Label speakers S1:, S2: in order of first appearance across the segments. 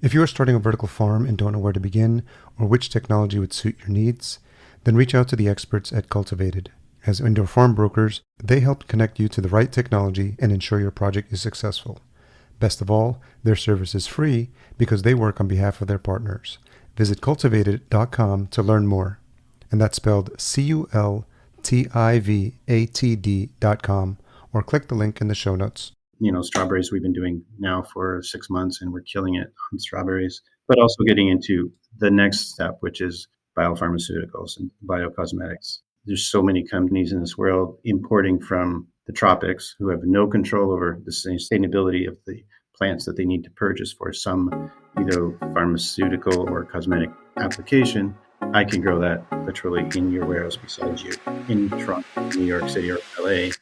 S1: If you are starting a vertical farm and don't know where to begin or which technology would suit your needs, then reach out to the experts at Cultivated. As indoor farm brokers, they help connect you to the right technology and ensure your project is successful. Best of all, their service is free because they work on behalf of their partners. Visit cultivated.com to learn more. And that's spelled cultivatd.com, or click the link in the show notes.
S2: Strawberries we've been doing now for 6 months, and we're killing it on strawberries, but also getting into the next step, which is biopharmaceuticals and biocosmetics. There's so many companies in this world importing from the tropics who have no control over the sustainability of the plants that they need to purchase for some either pharmaceutical or cosmetic application. I can grow that literally in your warehouse beside you in Toronto, New York City, or LA.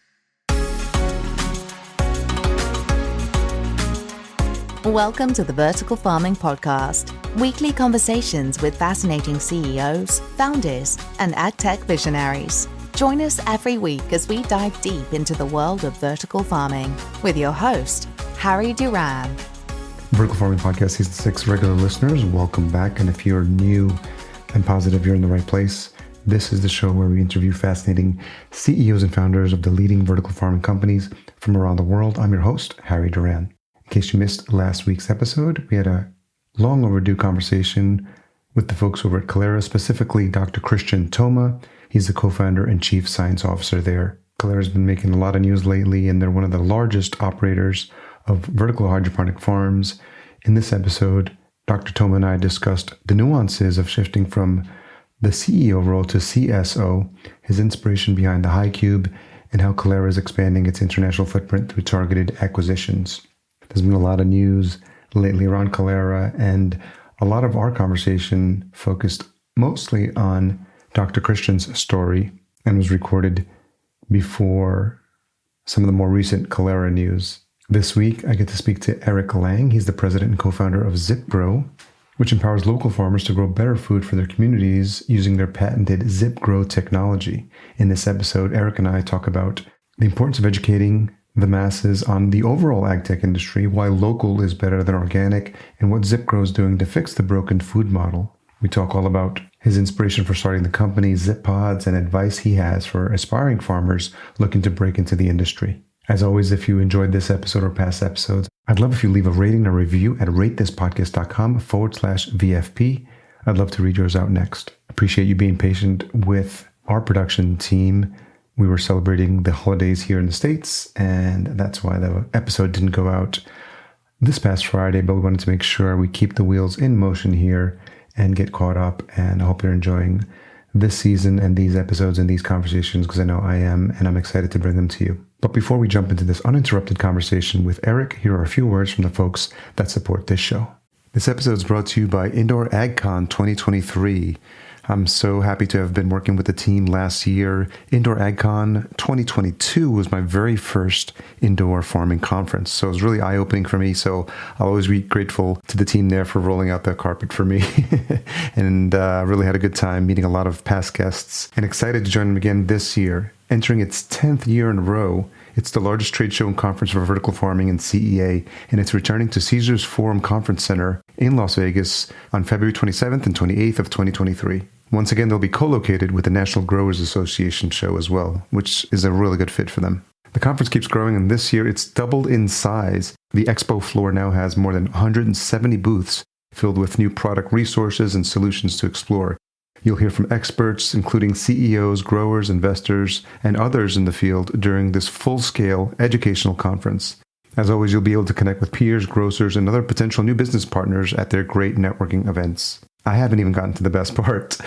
S3: Welcome to the Vertical Farming Podcast, weekly conversations with fascinating CEOs, founders, and AgTech visionaries. Join us every week as we dive deep into the world of vertical farming with your host, Harry Duran.
S1: Vertical Farming Podcast Season 6 regular listeners, welcome back. And if you're new and positive you're in the right place, this is the show where we interview fascinating CEOs and founders of the leading vertical farming companies from around the world. I'm your host, Harry Duran. In case you missed last week's episode, we had a long overdue conversation with the folks over at Kalera, specifically Dr. Christian Thoma. He's the co-founder and chief science officer there. Kalera's been making a lot of news lately, and they're one of the largest operators of vertical hydroponic farms. In this episode, Dr. Thoma and I discussed the nuances of shifting from the CEO role to CSO, his inspiration behind the HiCube, and how Kalera is expanding its international footprint through targeted acquisitions. There's been a lot of news lately around Kalera, and a lot of our conversation focused mostly on Dr. Christian's story and was recorded before some of the more recent Kalera news. This week, I get to speak to Eric Lang. He's the president and co-founder of ZipGrow, which empowers local farmers to grow better food for their communities using their patented ZipGrow technology. In this episode, Eric and I talk about the importance of educating the masses on the overall AgTech industry, why local is better than organic, and what ZipGrow is doing to fix the broken food model. We talk all about his inspiration for starting the company, ZipPods, and advice he has for aspiring farmers looking to break into the industry. As always, if you enjoyed this episode or past episodes, I'd love if you leave a rating and a review at ratethispodcast.com/VFP. I'd love to read yours out next. Appreciate you being patient with our production team. We were celebrating the holidays here in the States, and that's why the episode didn't go out this past Friday, but we wanted to make sure we keep the wheels in motion here and get caught up. And I hope you're enjoying this season and these episodes and these conversations, because I know I am, and I'm excited to bring them to you. But before we jump into this uninterrupted conversation with Eric, here are a few words from the folks that support this show. This episode is brought to you by Indoor AgCon 2023. I'm so happy to have been working with the team last year. Indoor AgCon 2022 was my very first indoor farming conference. So it was really eye-opening for me. So I'll always be grateful to the team there for rolling out that carpet for me. And really had a good time meeting a lot of past guests, and excited to join them again this year. Entering its 10th year in a row, it's the largest trade show and conference for vertical farming and CEA, and it's returning to Caesars Forum Conference Center in Las Vegas on February 27th and 28th of 2023. Once again, they'll be co-located with the National Growers Association show as well, which is a really good fit for them. The conference keeps growing, and this year it's doubled in size. The expo floor now has more than 170 booths filled with new product resources and solutions to explore. You'll hear from experts, including CEOs, growers, investors, and others in the field during this full-scale educational conference. As always, you'll be able to connect with peers, grocers, and other potential new business partners at their great networking events. I haven't even gotten to the best part.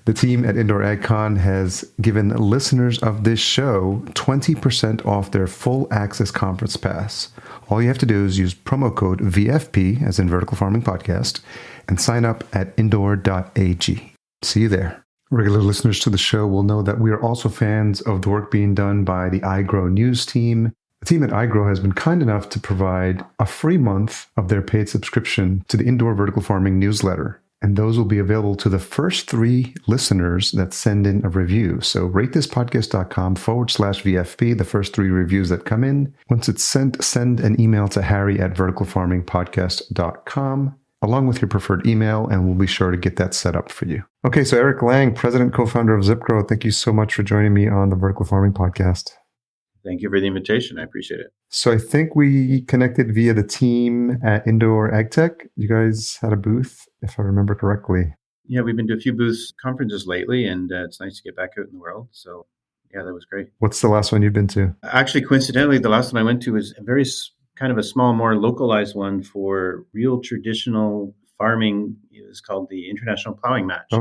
S1: The team at Indoor AgCon has given listeners of this show 20% off their full access conference pass. All you have to do is use promo code VFP, as in Vertical Farming Podcast, and sign up at indoor.ag. See you there. Regular listeners to the show will know that we are also fans of the work being done by the iGrow news team. The team at iGrow has been kind enough to provide a free month of their paid subscription to the Indoor Vertical Farming newsletter. And those will be available to the first 3 listeners that send in a review. So ratethispodcast.com/VFP, the first 3 reviews that come in. Once it's sent, send an email to Harry at verticalfarmingpodcast.com. along with your preferred email, and we'll be sure to get that set up for you. Okay, so Eric Lang, president, co-founder of ZipGrow, thank you so much for joining me on the Vertical Farming Podcast.
S2: Thank you for the invitation. I appreciate it.
S1: So I think we connected via the team at Indoor AgTech. You guys had a booth, if I remember correctly.
S2: Yeah, we've been to a few booths conferences lately, and it's nice to get back out in the world. So yeah, that was great.
S1: What's the last one you've been to?
S2: Actually, coincidentally, the last one I went to was a very kind of a small, more localized one for real traditional farming. It was called the International Plowing Match,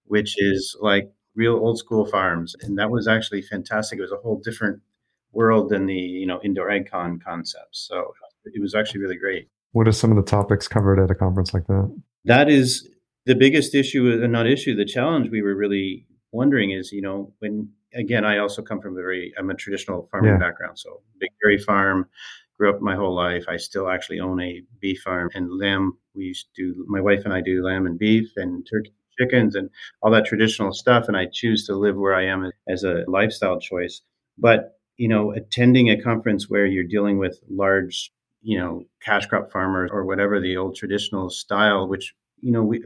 S2: which is like real old school farms. And that was actually fantastic. It was a whole different world than the indoor AgCon concepts. So it was actually really great.
S1: What are some of the topics covered at a conference like that?
S2: That is the biggest issue, not issue, the challenge we were really wondering is, when, again, I also come from I'm a traditional farming background. So big dairy farm, grew up my whole life. I still actually own a beef farm and lamb. My wife and I do lamb and beef and turkey, chickens and all that traditional stuff. And I choose to live where I am as a lifestyle choice. But, attending a conference where you're dealing with large, cash crop farmers or whatever the old traditional style, which,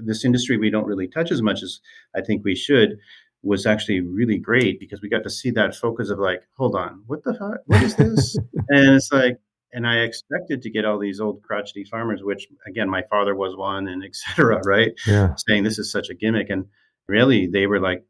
S2: this industry we don't really touch as much as I think we should, was actually really great because we got to see that focus of like, hold on, what the fuck? What is this? And it's like, and I expected to get all these old crotchety farmers, which again, my father was one and et cetera, right?
S1: Yeah.
S2: Saying this is such a gimmick. And really they were like,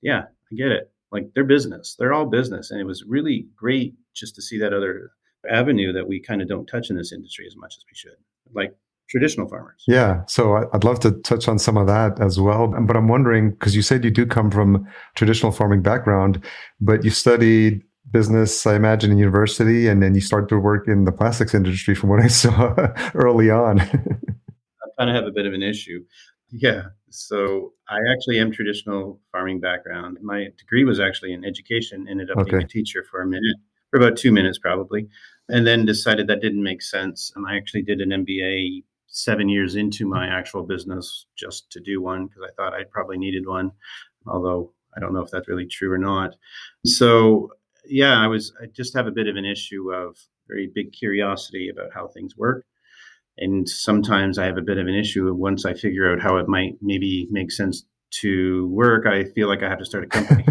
S2: yeah, I get it. Like they're business, they're all business. And it was really great just to see that other avenue that we kind of don't touch in this industry as much as we should, like traditional farmers.
S1: Yeah. So I'd love to touch on some of that as well. But I'm wondering, because you said you do come from traditional farming background, but you studied business, I imagine, in university, and then you started to work in the plastics industry from what I saw early on.
S2: I kind of have a bit of an issue. Yeah. So I actually am traditional farming background. My degree was actually in education, ended up being a teacher for about 2 minutes probably, and then decided that didn't make sense. And I actually did an MBA 7 years into my actual business just to do one because I thought I probably needed one, although I don't know if that's really true or not. So yeah, I just have a bit of an issue of very big curiosity about how things work. And sometimes I have a bit of an issue once I figure out how it might maybe make sense to work, I feel like I have to start a company.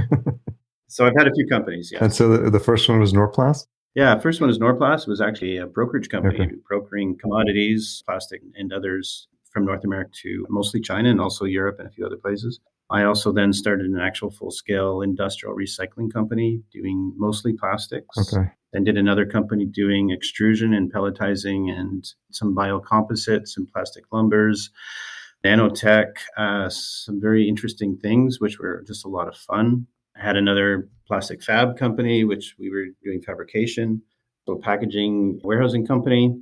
S2: So I've had a few companies, yeah.
S1: And so the first one was Norplast?
S2: Yeah, first one was Norplast. It was actually a brokerage company, brokering commodities, plastic and others from North America to mostly China and also Europe and a few other places. I also then started an actual full-scale industrial recycling company doing mostly plastics. Then did another company doing extrusion and pelletizing and some biocomposites and plastic lumbers, nanotech, some very interesting things, which were just a lot of fun. I had another plastic fab company, which we were doing fabrication, so packaging, warehousing company,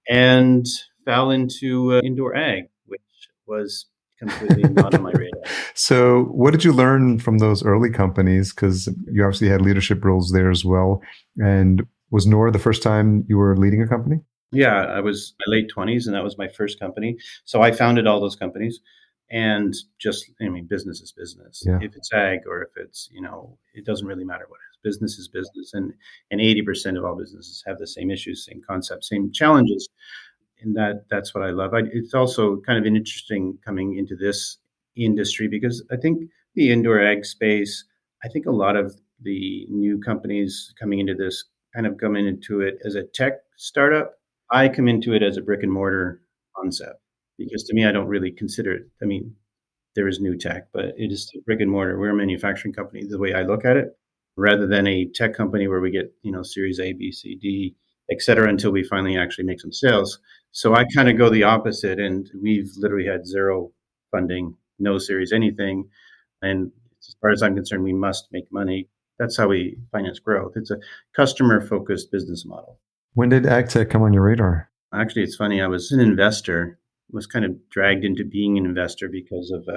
S2: and fell into indoor ag, which was completely not on my radar.
S1: So what did you learn from those early companies? Because you obviously had leadership roles there as well. And was Nor the first time you were leading a company?
S2: Yeah, I was in my late 20s, and that was my first company. So I founded all those companies. And business is business. Yeah. If it's ag or if it's, it doesn't really matter what it is. Business is business. And 80% of all businesses have the same issues, same concepts, same challenges. And that's what I love. It's also kind of interesting coming into this industry because I think the indoor ag space, I think a lot of the new companies coming into this kind of come into it as a tech startup. I come into it as a brick and mortar concept because to me, I don't really consider it. I mean, there is new tech, but it is brick and mortar. We're a manufacturing company, the way I look at it, rather than a tech company where we get, series A, B, C, D, et cetera, until we finally actually make some sales. So I kind of go the opposite, and we've literally had zero funding, no series, anything. And as far as I'm concerned, we must make money. That's how we finance growth. It's a customer-focused business model.
S1: When did AgTech come on your radar?
S2: Actually, it's funny. I was an investor, was kind of dragged into being an investor because of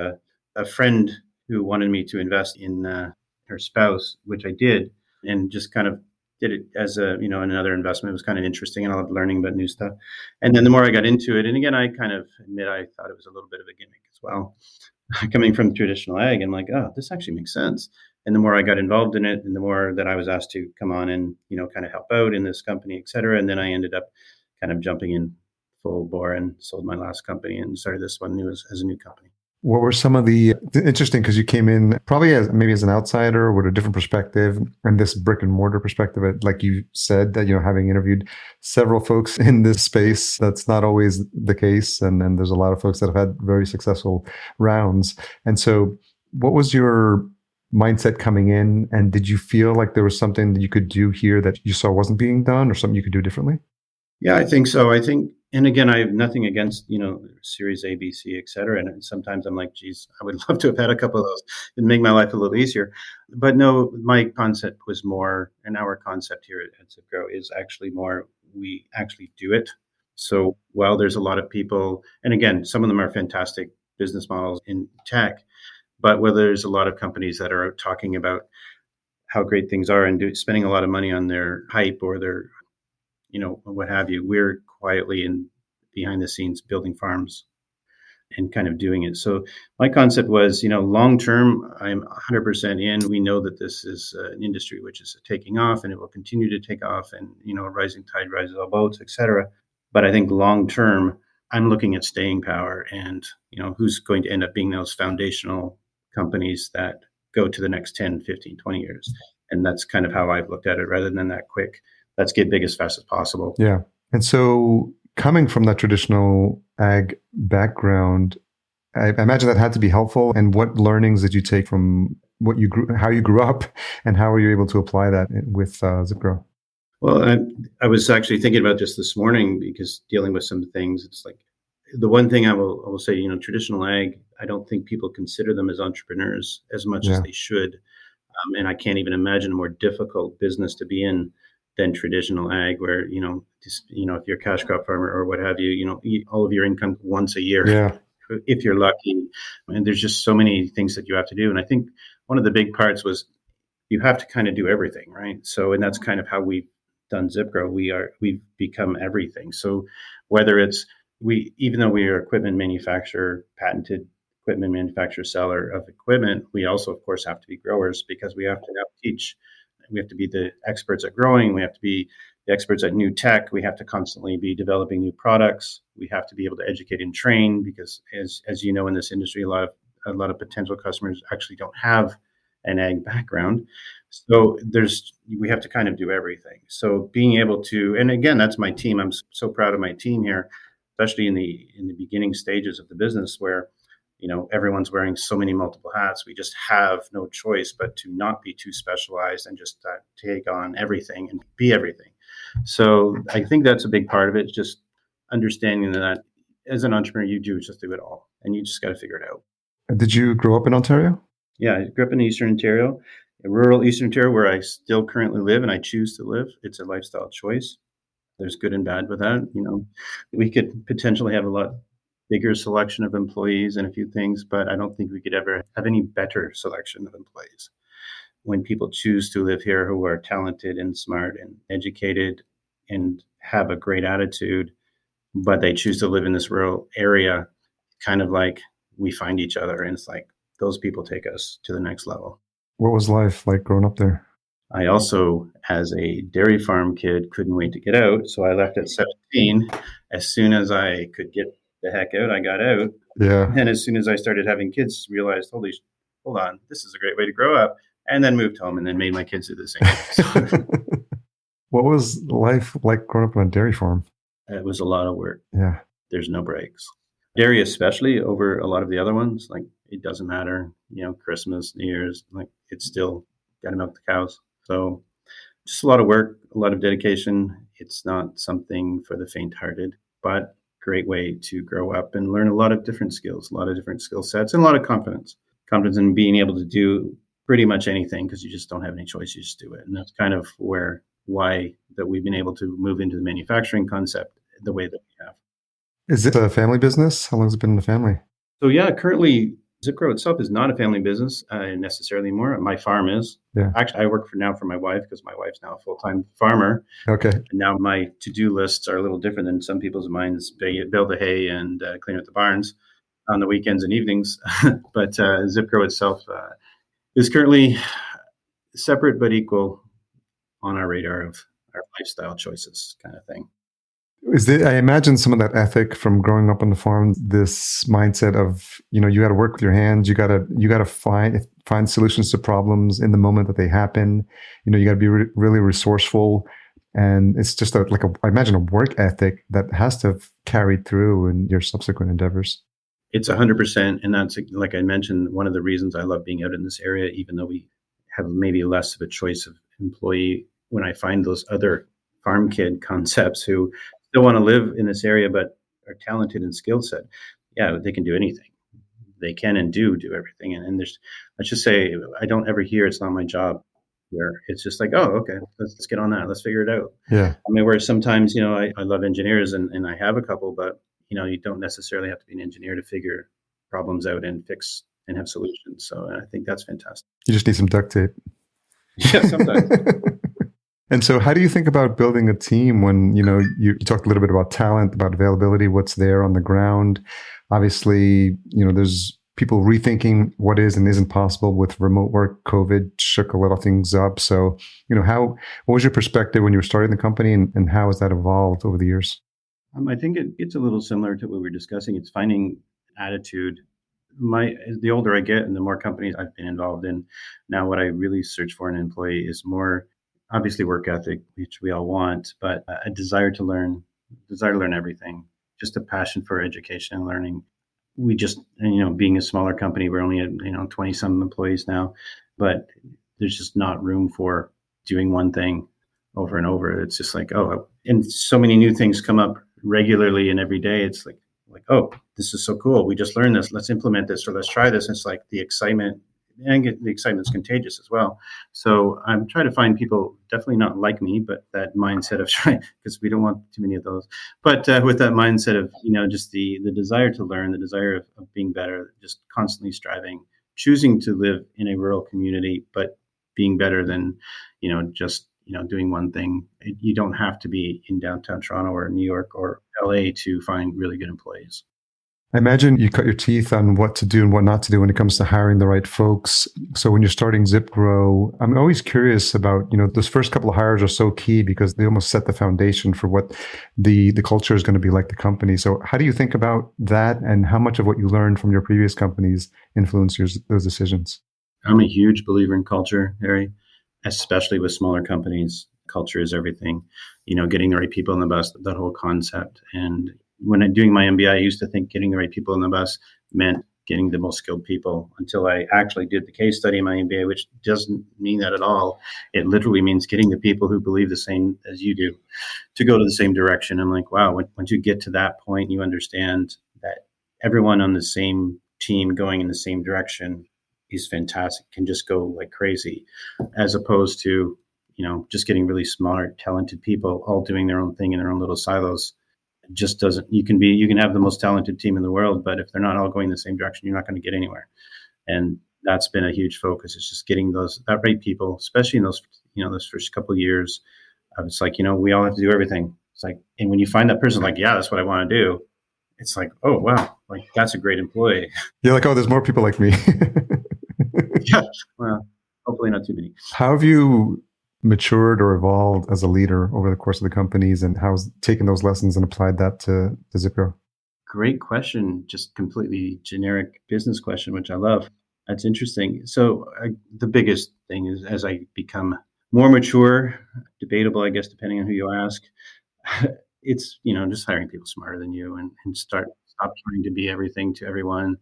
S2: a friend who wanted me to invest in her spouse, which I did, and just kind of did it as another investment. It was kind of interesting, and I loved learning about new stuff. And then the more I got into it, and again, I kind of admit I thought it was a little bit of a gimmick as well. Coming from traditional ag, I'm like, oh, this actually makes sense. And the more I got involved in it, and the more that I was asked to come on and kind of help out in this company, et cetera. And then I ended up kind of jumping in full bore and sold my last company and started this one new as a new company.
S1: What were some of the interesting, because you came in probably as maybe as an outsider with a different perspective and this brick and mortar perspective, like you said, that, having interviewed several folks in this space, that's not always the case. And then there's a lot of folks that have had very successful rounds. And so what was your mindset coming in? And did you feel like there was something that you could do here that you saw wasn't being done or something you could do differently?
S2: Yeah, I think so. And again, I have nothing against, Series A, B, C, et cetera. And sometimes I'm like, geez, I would love to have had a couple of those and make my life a little easier. But no, my concept was more, and our concept here at ZipGrow is actually more, we actually do it. So while there's a lot of people, and again, some of them are fantastic business models in tech, but where there's a lot of companies that are talking about how great things are and spending a lot of money on their hype or their what have you, we're quietly and behind the scenes building farms and kind of doing it. So my concept was, long term, I'm 100% in. We know that this is an industry which is taking off and it will continue to take off, and, a rising tide rises all boats, et cetera. But I think long term, I'm looking at staying power and, who's going to end up being those foundational companies that go to the next 10, 15, 20 years. And that's kind of how I've looked at it, rather than that quick, let's get big as fast as possible.
S1: Yeah. And so coming from that traditional ag background, I imagine that had to be helpful. And what learnings did you take from how you grew up, and how were you able to apply that with ZipGrow?
S2: Well, I was actually thinking about this morning, because dealing with some things, it's like the one thing I will say, traditional ag, I don't think people consider them as entrepreneurs as much as they should. And I can't even imagine a more difficult business to be in than traditional ag, where, if you're a cash crop farmer or what have you, eat all of your income once a year, if you're lucky. And there's just so many things that you have to do. And I think one of the big parts was you have to kind of do everything, right? So, and that's kind of how we've done ZipGrow. We've become everything. So whether it's, even though we are equipment manufacturer, patented equipment manufacturer, seller of equipment, we also, of course, have to be growers, because we have to now teach. We have to be the experts at growing. We have to be the experts at new tech. We have to constantly be developing new products. We have to be able to educate and train, because as you know, in this industry, a lot of potential customers actually don't have an ag background. So we have to kind of do everything. So being able to, and again, that's my team. I'm so proud of my team here, especially in the beginning stages of the business, where everyone's wearing so many multiple hats. We just have no choice but to not be too specialized and just take on everything and be everything. So I think that's a big part of it, just understanding that as an entrepreneur, you just do it all, and you just got to figure it out.
S1: Did you grow up in Ontario?
S2: Yeah, I grew up in Eastern Ontario, in rural Eastern Ontario, where I still currently live, and I choose to live. It's a lifestyle choice. There's good and bad with that. We could potentially have a lot bigger selection of employees and a few things, but I don't think we could ever have any better selection of employees. When people choose to live here, who are talented and smart and educated and have a great attitude, but they choose to live in this rural area, kind of like we find each other, and it's like those people take us to the next level.
S1: What was life like growing up there?
S2: I also, as a dairy farm kid, couldn't wait to get out. So I left at 17. As soon as I could get the heck out, I got out.
S1: Yeah.
S2: And as soon as I started having kids, realized, hold on, this is a great way to grow up. And then moved home and then made my kids do the same thing.
S1: What was life like growing up on a dairy farm?
S2: It was a lot of work.
S1: Yeah.
S2: There's no breaks. Dairy, especially over a lot of the other ones, like it doesn't matter, Christmas, New Year's, like it's still got to milk the cows. So just a lot of work, a lot of dedication. It's not something for the faint-hearted, but great way to grow up and learn a lot of different skills, a lot of different skill sets, and a lot of confidence in being able to do pretty much anything, because you just don't have any choice. You just do it. And that's kind of why that we've been able to move into the manufacturing concept the way that we have.
S1: Is it a family business? How long has it been in the family?
S2: So yeah, currently ZipGrow itself is not a family business necessarily anymore. My farm is. Yeah. Actually, I work for my wife, because my wife's now a full-time farmer.
S1: Okay.
S2: And now my to-do lists are a little different than some people's minds. Bale the hay and clean up the barns on the weekends and evenings. But ZipGrow itself is currently separate but equal on our radar of our lifestyle choices kind of thing.
S1: I imagine some of that ethic from growing up on the farm, this mindset of, you got to work with your hands. You got to find solutions to problems in the moment that they happen. You got to be really resourceful. And it's just I imagine a work ethic that has to have carried through in your subsequent endeavors.
S2: It's 100%. And that's, like I mentioned, one of the reasons I love being out in this area, even though we have maybe less of a choice of employee. When I find those other farm kid concepts who still want to live in this area, but are talented and skill set, yeah, they can do anything. They can and do everything. And there's, let's just say, I don't ever hear it's not my job. Where it's just like, oh, okay, let's get on that. Let's figure it out.
S1: Yeah.
S2: I mean, where sometimes, I love engineers and I have a couple, but, you don't necessarily have to be an engineer to figure problems out and fix and have solutions. So I think that's fantastic.
S1: You just need some duct tape.
S2: Yeah, sometimes.
S1: And so how do you think about building a team when, you talked a little bit about talent, about availability, what's there on the ground? Obviously, there's people rethinking what is and isn't possible with remote work. COVID shook a lot of things up. So, what was your perspective when you were starting the company and how has that evolved over the years?
S2: I think it's a little similar to what we were discussing. It's finding attitude. The older I get and the more companies I've been involved in, now what I really search for in an employee is more, obviously, work ethic, which we all want, but a desire to learn everything, just a passion for education and learning. We just, being a smaller company, we're only at, 20 some employees now, but there's just not room for doing one thing over and over. It's just like, and so many new things come up regularly and every day. It's like, oh, this is so cool. We just learned this. Let's implement this or let's try this. And it's like the excitement, and the excitement's contagious as well. So I'm trying to find people, definitely not like me, but that mindset of trying, because we don't want too many of those, but with that mindset of, just the desire to learn, the desire of being better, just constantly striving, choosing to live in a rural community, but being better than, just, doing one thing. You don't have to be in downtown Toronto or New York or LA to find really good employees.
S1: I imagine you cut your teeth on what to do and what not to do when it comes to hiring the right folks. So when you're starting ZipGrow, I'm always curious about, those first couple of hires are so key because they almost set the foundation for what the culture is going to be like the company. So how do you think about that and how much of what you learned from your previous companies influence those decisions?
S2: I'm a huge believer in culture, Harry, especially with smaller companies. Culture is everything, getting the right people on the bus, that whole concept. And when I'm doing my MBA, I used to think getting the right people on the bus meant getting the most skilled people until I actually did the case study in my MBA, which doesn't mean that at all. It literally means getting the people who believe the same as you do to go to the same direction. I'm like, wow, once you get to that point, you understand that everyone on the same team going in the same direction is fantastic, can just go like crazy, as opposed to, just getting really smart, talented people all doing their own thing in their own little silos. Just doesn't, you can have the most talented team in the world, but if they're not all going the same direction, you're not going to get anywhere. And that's been a huge focus. It's just getting that right people, especially in those, those first couple of years. It's like, we all have to do everything. It's like, and when you find that person like, yeah, that's what I want to do. It's like, oh, wow, like that's a great employee.
S1: You're like, oh, there's more people like me.
S2: Yeah. Well, hopefully not too many.
S1: How have you matured or evolved as a leader over the course of the companies, and how's taken those lessons and applied that to ZipGrow?
S2: Great question. Just completely generic business question, which I love. That's interesting. So the biggest thing is, as I become more mature, debatable, I guess, depending on who you ask, it's, just hiring people smarter than you and stop trying to be everything to everyone,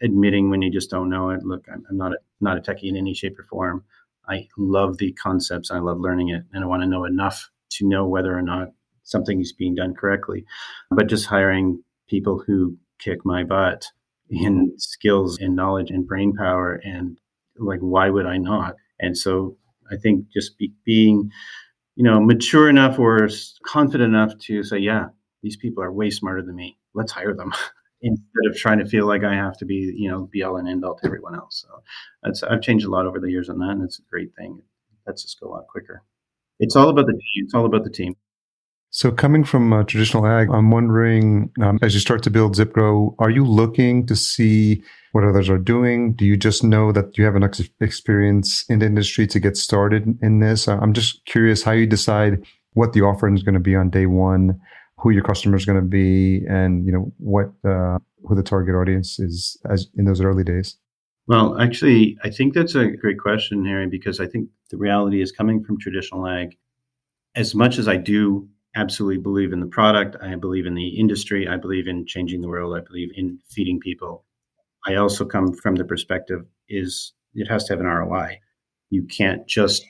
S2: admitting when you just don't know it. Look, I'm not a techie in any shape or form. I love the concepts. I love learning it. And I want to know enough to know whether or not something is being done correctly. But just hiring people who kick my butt in skills and knowledge and brain power, and like, why would I not? And so I think just being, mature enough or confident enough to say, yeah, these people are way smarter than me. Let's hire them. Instead of trying to feel like I have to be, be all and end all to everyone else. So I've changed a lot over the years on that, and it's a great thing. It lets us go a lot quicker. It's all about the team. It's all about the team.
S1: So coming from traditional ag, I'm wondering, as you start to build ZipGrow, are you looking to see what others are doing? Do you just know that you have enough experience in the industry to get started in this? I'm just curious how you decide what the offering is going to be on day one. who your customer is going to be and, what who the target audience is as in those early days?
S2: Well, actually, I think that's a great question, Harry, because I think the reality is coming from traditional ag. As much as I do absolutely believe in the product, I believe in the industry, I believe in changing the world, I believe in feeding people. I also come from the perspective is it has to have an ROI. You can't just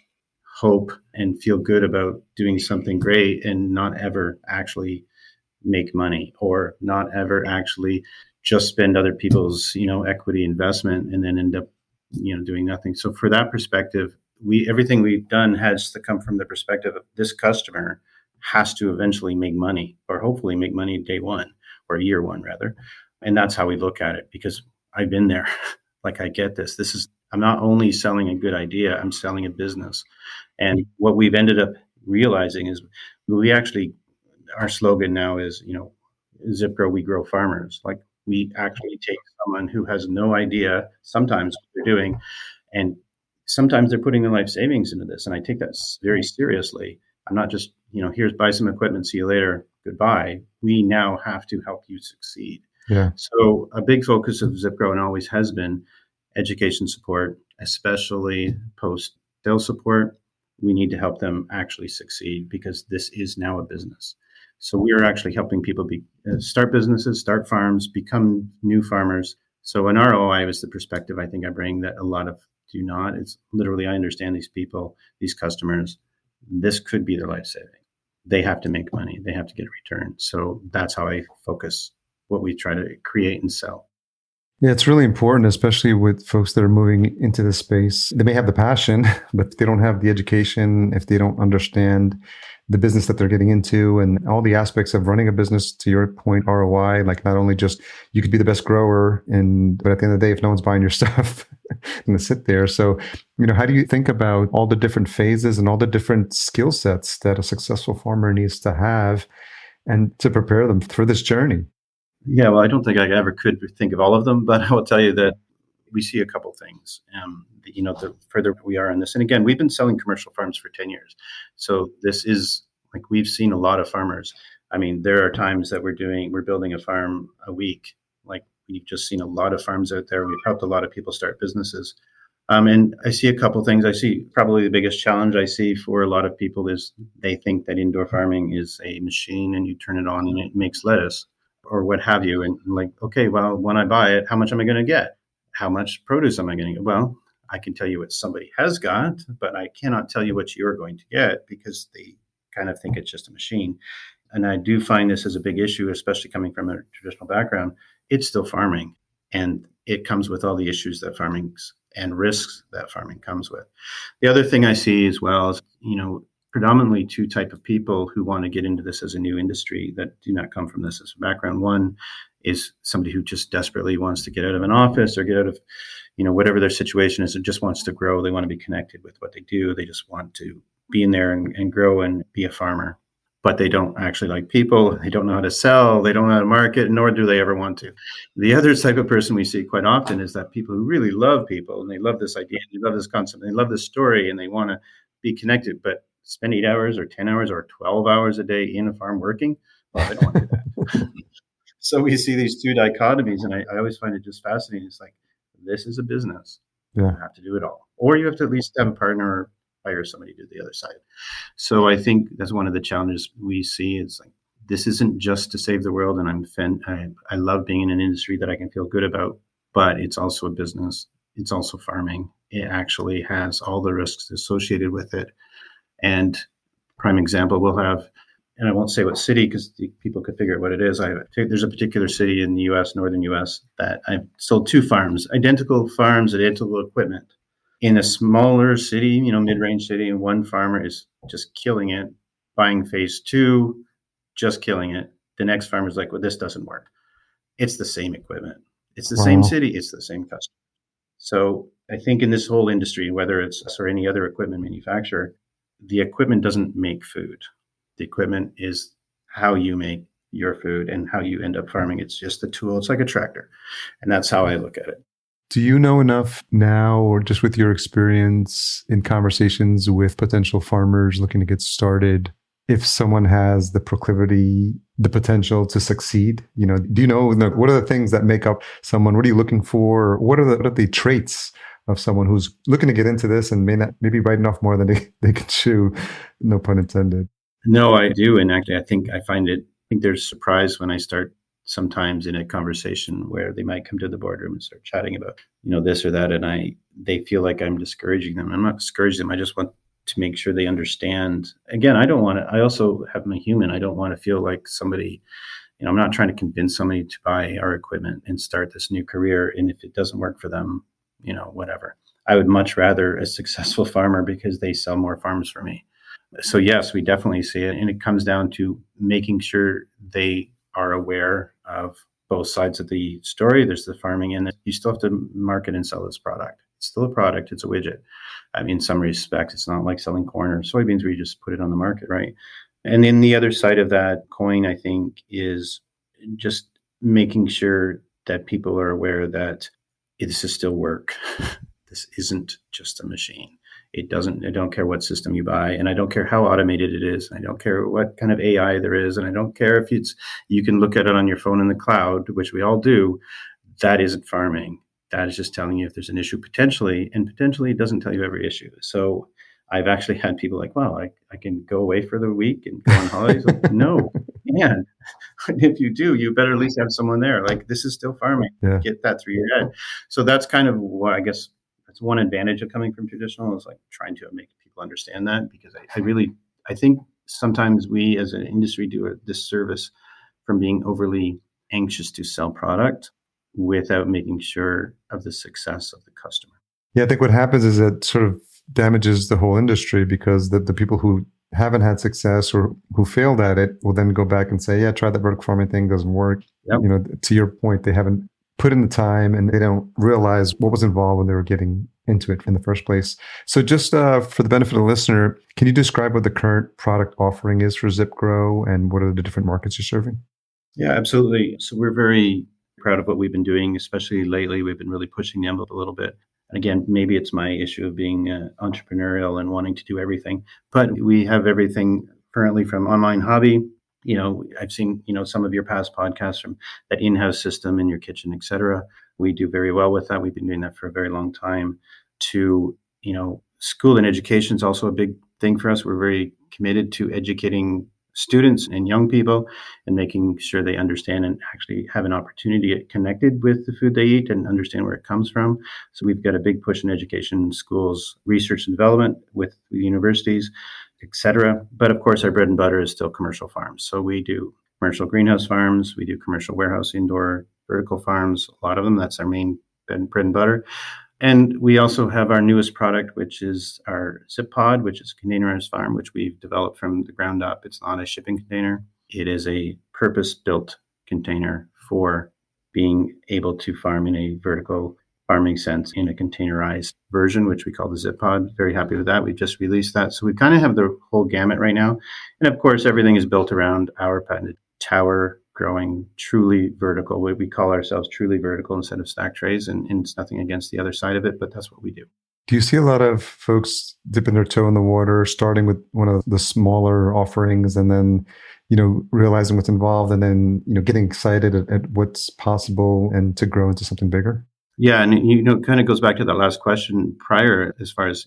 S2: hope and feel good about doing something great and not ever actually make money, or not ever actually just spend other people's equity investment and then end up doing nothing. So for that perspective, everything we've done has to come from the perspective of this customer has to eventually make money, or hopefully make money day one, or year one rather. And that's how we look at it, because I've been there. Like, I get this. I'm not only selling a good idea, I'm selling a business. And what we've ended up realizing is we actually, our slogan now is, ZipGrow, we grow farmers. Like, we actually take someone who has no idea sometimes what they're doing, and sometimes they're putting their life savings into this. And I take that very seriously. I'm not just, here's buy some equipment, see you later, goodbye. We now have to help you succeed.
S1: Yeah.
S2: So a big focus of ZipGrow, and always has been, education support, especially post-sales support. We need to help them actually succeed, because this is now a business. So we are actually helping people start businesses, start farms, become new farmers. So an ROI was the perspective I think I bring that a lot of do not. It's literally, I understand these people, these customers, this could be their life saving. They have to make money. They have to get a return. So that's how I focus what we try to create and sell.
S1: Yeah, it's really important, especially with folks that are moving into this space. They may have the passion, but if they don't have the education, if they don't understand the business that they're getting into and all the aspects of running a business, to your point, ROI, like not only just you could be the best grower, but at the end of the day, if no one's buying your stuff, it's going to sit there. So, how do you think about all the different phases and all the different skill sets that a successful farmer needs to have and to prepare them for this journey?
S2: Yeah, well, I don't think I ever could think of all of them, but I will tell you that we see a couple things. The further we are in this, and again, we've been selling commercial farms for 10 years. So this is like, we've seen a lot of farmers. I mean, there are times that we're building a farm a week. Like, we've just seen a lot of farms out there. We've helped a lot of people start businesses. And I see a couple things. I see probably the biggest challenge I see for a lot of people is they think that indoor farming is a machine and you turn it on and it makes lettuce or what have you. And like, okay, well, when I buy it, how much am I going to get? How much produce am I going to get? Well, I can tell you what somebody has got, but I cannot tell you what you're going to get, because they kind of think it's just a machine. And I do find this as a big issue, especially coming from a traditional background. It's still farming, and it comes with all the issues that farming's and risks that farming comes with. The other thing I see as well is, predominantly two type of people who want to get into this as a new industry that do not come from this as a background. One is somebody who just desperately wants to get out of an office or get out of, whatever their situation is, and just wants to grow. They want to be connected with what they do. They just want to be in there and grow and be a farmer. But they don't actually like people. They don't know how to sell. They don't know how to market, nor do they ever want to. The other type of person we see quite often is that people who really love people, and they love this idea, and they love this concept, and they love this story, and they want to be connected, but spend 8 hours or 10 hours or 12 hours a day in a farm working, well, they don't want to do that. So we see these two dichotomies, and I always find it just fascinating. It's like, this is a business.
S1: Yeah.
S2: You have to do it all. Or you have to at least have a partner or hire somebody to do the other side. So I think that's one of the challenges we see. It's like, this isn't just to save the world, and I love being in an industry that I can feel good about, but it's also a business. It's also farming. It actually has all the risks associated with it. And prime example, we'll have, and I won't say what city because people could figure out what it is. There's a particular city in the U.S., northern U.S., that I've sold two farms, identical farms, identical equipment. In a smaller city, mid-range city, and one farmer is just killing it, buying phase two, just killing it. The next farmer's like, well, this doesn't work. It's the same equipment. It's the same city. It's the same customer. So I think in this whole industry, whether it's us or any other equipment manufacturer, the equipment doesn't make food. The equipment is how you make your food and how you end up farming. It's just a tool. It's like a tractor. And that's how I look at it.
S1: Do you know enough now, or just with your experience in conversations with potential farmers looking to get started, if someone has the proclivity, the potential to succeed? Do you know, what are the things that make up someone? What are you looking for? What are the traits of someone who's looking to get into this and maybe biting off more than they can chew? No pun intended.
S2: No, I do. And actually, I think they're surprised when I start sometimes in a conversation where they might come to the boardroom and start chatting about, this or that. And they feel like I'm discouraging them. I'm not discouraging them. I just want to make sure they understand. Again, I also have my human. I don't want to feel like somebody, I'm not trying to convince somebody to buy our equipment and start this new career. And if it doesn't work for them, whatever. I would much rather a successful farmer because they sell more farms for me. So yes, we definitely see it. And it comes down to making sure they are aware of both sides of the story. There's the farming and you still have to market and sell this product. It's still a product. It's a widget. In some respects, it's not like selling corn or soybeans where you just put it on the market, right? And then the other side of that coin, I think, is just making sure that people are aware that this is still work. This isn't just a machine. I don't care what system you buy, and I don't care how automated it is. I don't care what kind of AI there is, and I don't care if you can look at it on your phone in the cloud, which we all do. That isn't farming. That is just telling you if there's an issue potentially, and potentially it doesn't tell you every issue. So I've actually had people like, wow, I can go away for the week and go on holidays. Like, no, man. If you do, you better at least have someone there. Like, this is still farming. Yeah. Get that through your head. So that's kind of what I guess that's one advantage of coming from traditional is like trying to make people understand that, because I think sometimes we as an industry do a disservice from being overly anxious to sell product without making sure of the success of the customer.
S1: Yeah, I think what happens is it sort of damages the whole industry, because the people who haven't had success or who failed at it will then go back and say, yeah, try that vertical farming thing, doesn't work. Yep. To your point, they haven't put in the time and they don't realize what was involved when they were getting into it in the first place. So just for the benefit of the listener, can you describe what the current product offering is for ZipGrow and what are the different markets you're serving?
S2: Yeah, absolutely. So we're very proud of what we've been doing, especially lately. We've been really pushing the envelope a little bit. And again, maybe it's my issue of being entrepreneurial and wanting to do everything, but we have everything currently from online hobby. I've seen, some of your past podcasts from that in-house system in your kitchen, et cetera. We do very well with that. We've been doing that for a very long time. To, school and education is also a big thing for us. We're very committed to educating students and young people and making sure they understand and actually have an opportunity to get connected with the food they eat and understand where it comes from. So we've got a big push in education, schools, research and development with the universities, etc. But of course, our bread and butter is still commercial farms. So we do commercial greenhouse farms, we do commercial warehouse, indoor, vertical farms, a lot of them. That's our main bread and butter. And we also have our newest product, which is our ZipPod, which is a containerized farm, which we've developed from the ground up. It's not a shipping container. It is a purpose-built container for being able to farm in a vertical farming sense in a containerized version, which we call the ZipPod. Very happy with that. We've just released that. So we kind of have the whole gamut right now. And of course, everything is built around our patented tower growing, truly vertical. We call ourselves truly vertical instead of stack trays. And it's nothing against the other side of it, but that's what we do.
S1: Do you see a lot of folks dipping their toe in the water, starting with one of the smaller offerings and then, realizing what's involved and then, getting excited at what's possible and to grow into something bigger?
S2: Yeah. And, it kind of goes back to that last question prior, as far as,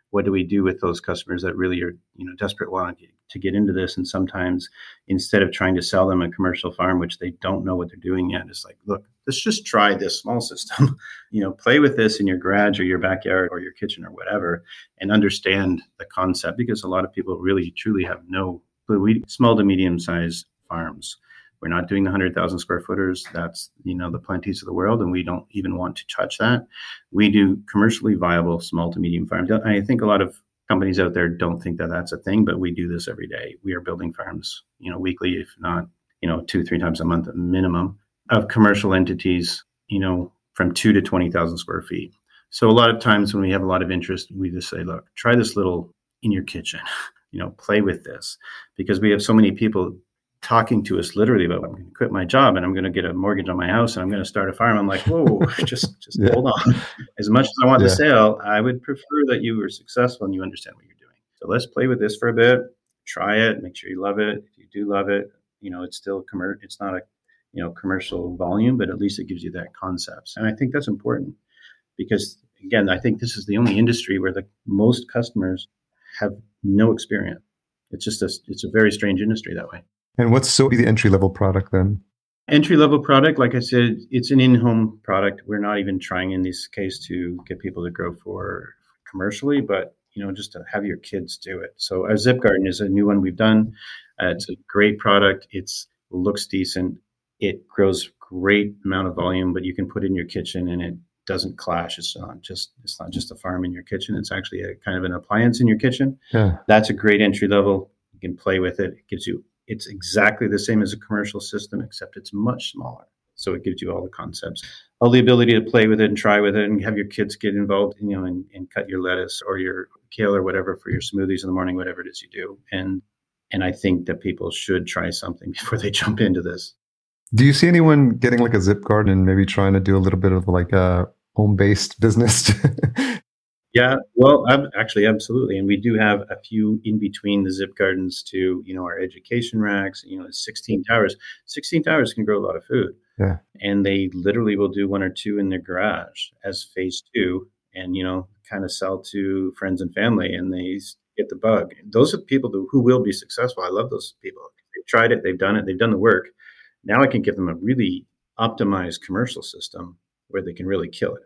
S2: what do we do with those customers that really are, desperate wanting to get into this? And sometimes instead of trying to sell them a commercial farm, which they don't know what they're doing yet, it's like, look, let's just try this small system, play with this in your garage or your backyard or your kitchen or whatever, and understand the concept, because a lot of people really, truly have no clue. Small to medium sized farms. We're not doing the 100,000 square footers. That's, the plenties of the world. And we don't even want to touch that. We do commercially viable small to medium farms. I think a lot of companies out there don't think that that's a thing, but we do this every day. We are building farms, weekly, if not, 2-3 times a month, at minimum, of commercial entities, from 2 to 20,000 square feet. So a lot of times when we have a lot of interest, we just say, look, try this little in your kitchen, play with this, because we have so many people talking to us literally about, I'm going to quit my job and I'm going to get a mortgage on my house and I'm going to start a farm. I'm like, whoa, just yeah. Hold on. As much as I want the sale, I would prefer that you were successful and you understand what you're doing. So let's play with this for a bit. Try it, make sure you love it. If you do love it, it's still it's not a, commercial volume, but at least it gives you that concepts. And I think that's important because, again, I think this is the only industry where the most customers have no experience. It's a very strange industry that way.
S1: And what's so the entry level product then?
S2: Entry level product, like I said, it's an in-home product. We're not even trying in this case to get people to grow for commercially, but just to have your kids do it. So our Zip Garden is a new one we've done. It's a great product. It looks decent. It grows great amount of volume, but you can put it in your kitchen and it doesn't clash. It's not just a farm in your kitchen. It's actually a kind of an appliance in your kitchen.
S1: Yeah.
S2: That's a great entry level. You can play with it. It's exactly the same as a commercial system, except it's much smaller. So it gives you all the concepts, all the ability to play with it and try with it and have your kids get involved, and cut your lettuce or your kale or whatever for your smoothies in the morning, whatever it is you do. And I think that people should try something before they jump into this.
S1: Do you see anyone getting like a Zip Garden and maybe trying to do a little bit of like a home-based business?
S2: Yeah, well, actually, absolutely. And we do have a few in between the Zip Gardens to, our education racks, 16 towers. 16 towers can grow a lot of food.
S1: Yeah.
S2: And they literally will do one or two in their garage as phase 2 and, kind of sell to friends and family and they get the bug. Those are people who will be successful. I love those people. They've tried it. They've done it. They've done the work. Now I can give them a really optimized commercial system where they can really kill it.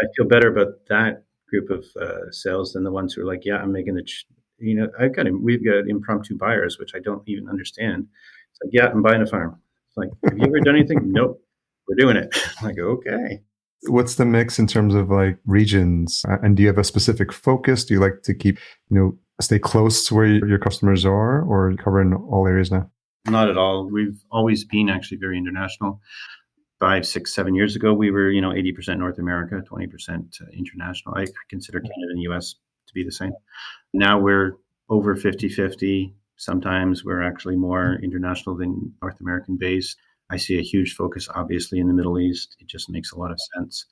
S2: I feel better about that group of sales than the ones who are like, yeah, I'm making we've got impromptu buyers, which I don't even understand. It's like, yeah, I'm buying a farm. It's like, have you ever done anything? Nope, we're doing it. I'm like, okay.
S1: What's the mix in terms of like regions? And do you have a specific focus? Do you like to keep, stay close to where your customers are or covering all areas now?
S2: Not at all. We've always been actually very international. 5, 6, 7 years ago, we were, 80% North America, 20% international. I consider Canada and the US to be the same. Now we're over 50-50. Sometimes we're actually more international than North American based. I see a huge focus, obviously, in the Middle East. It just makes a lot of sense.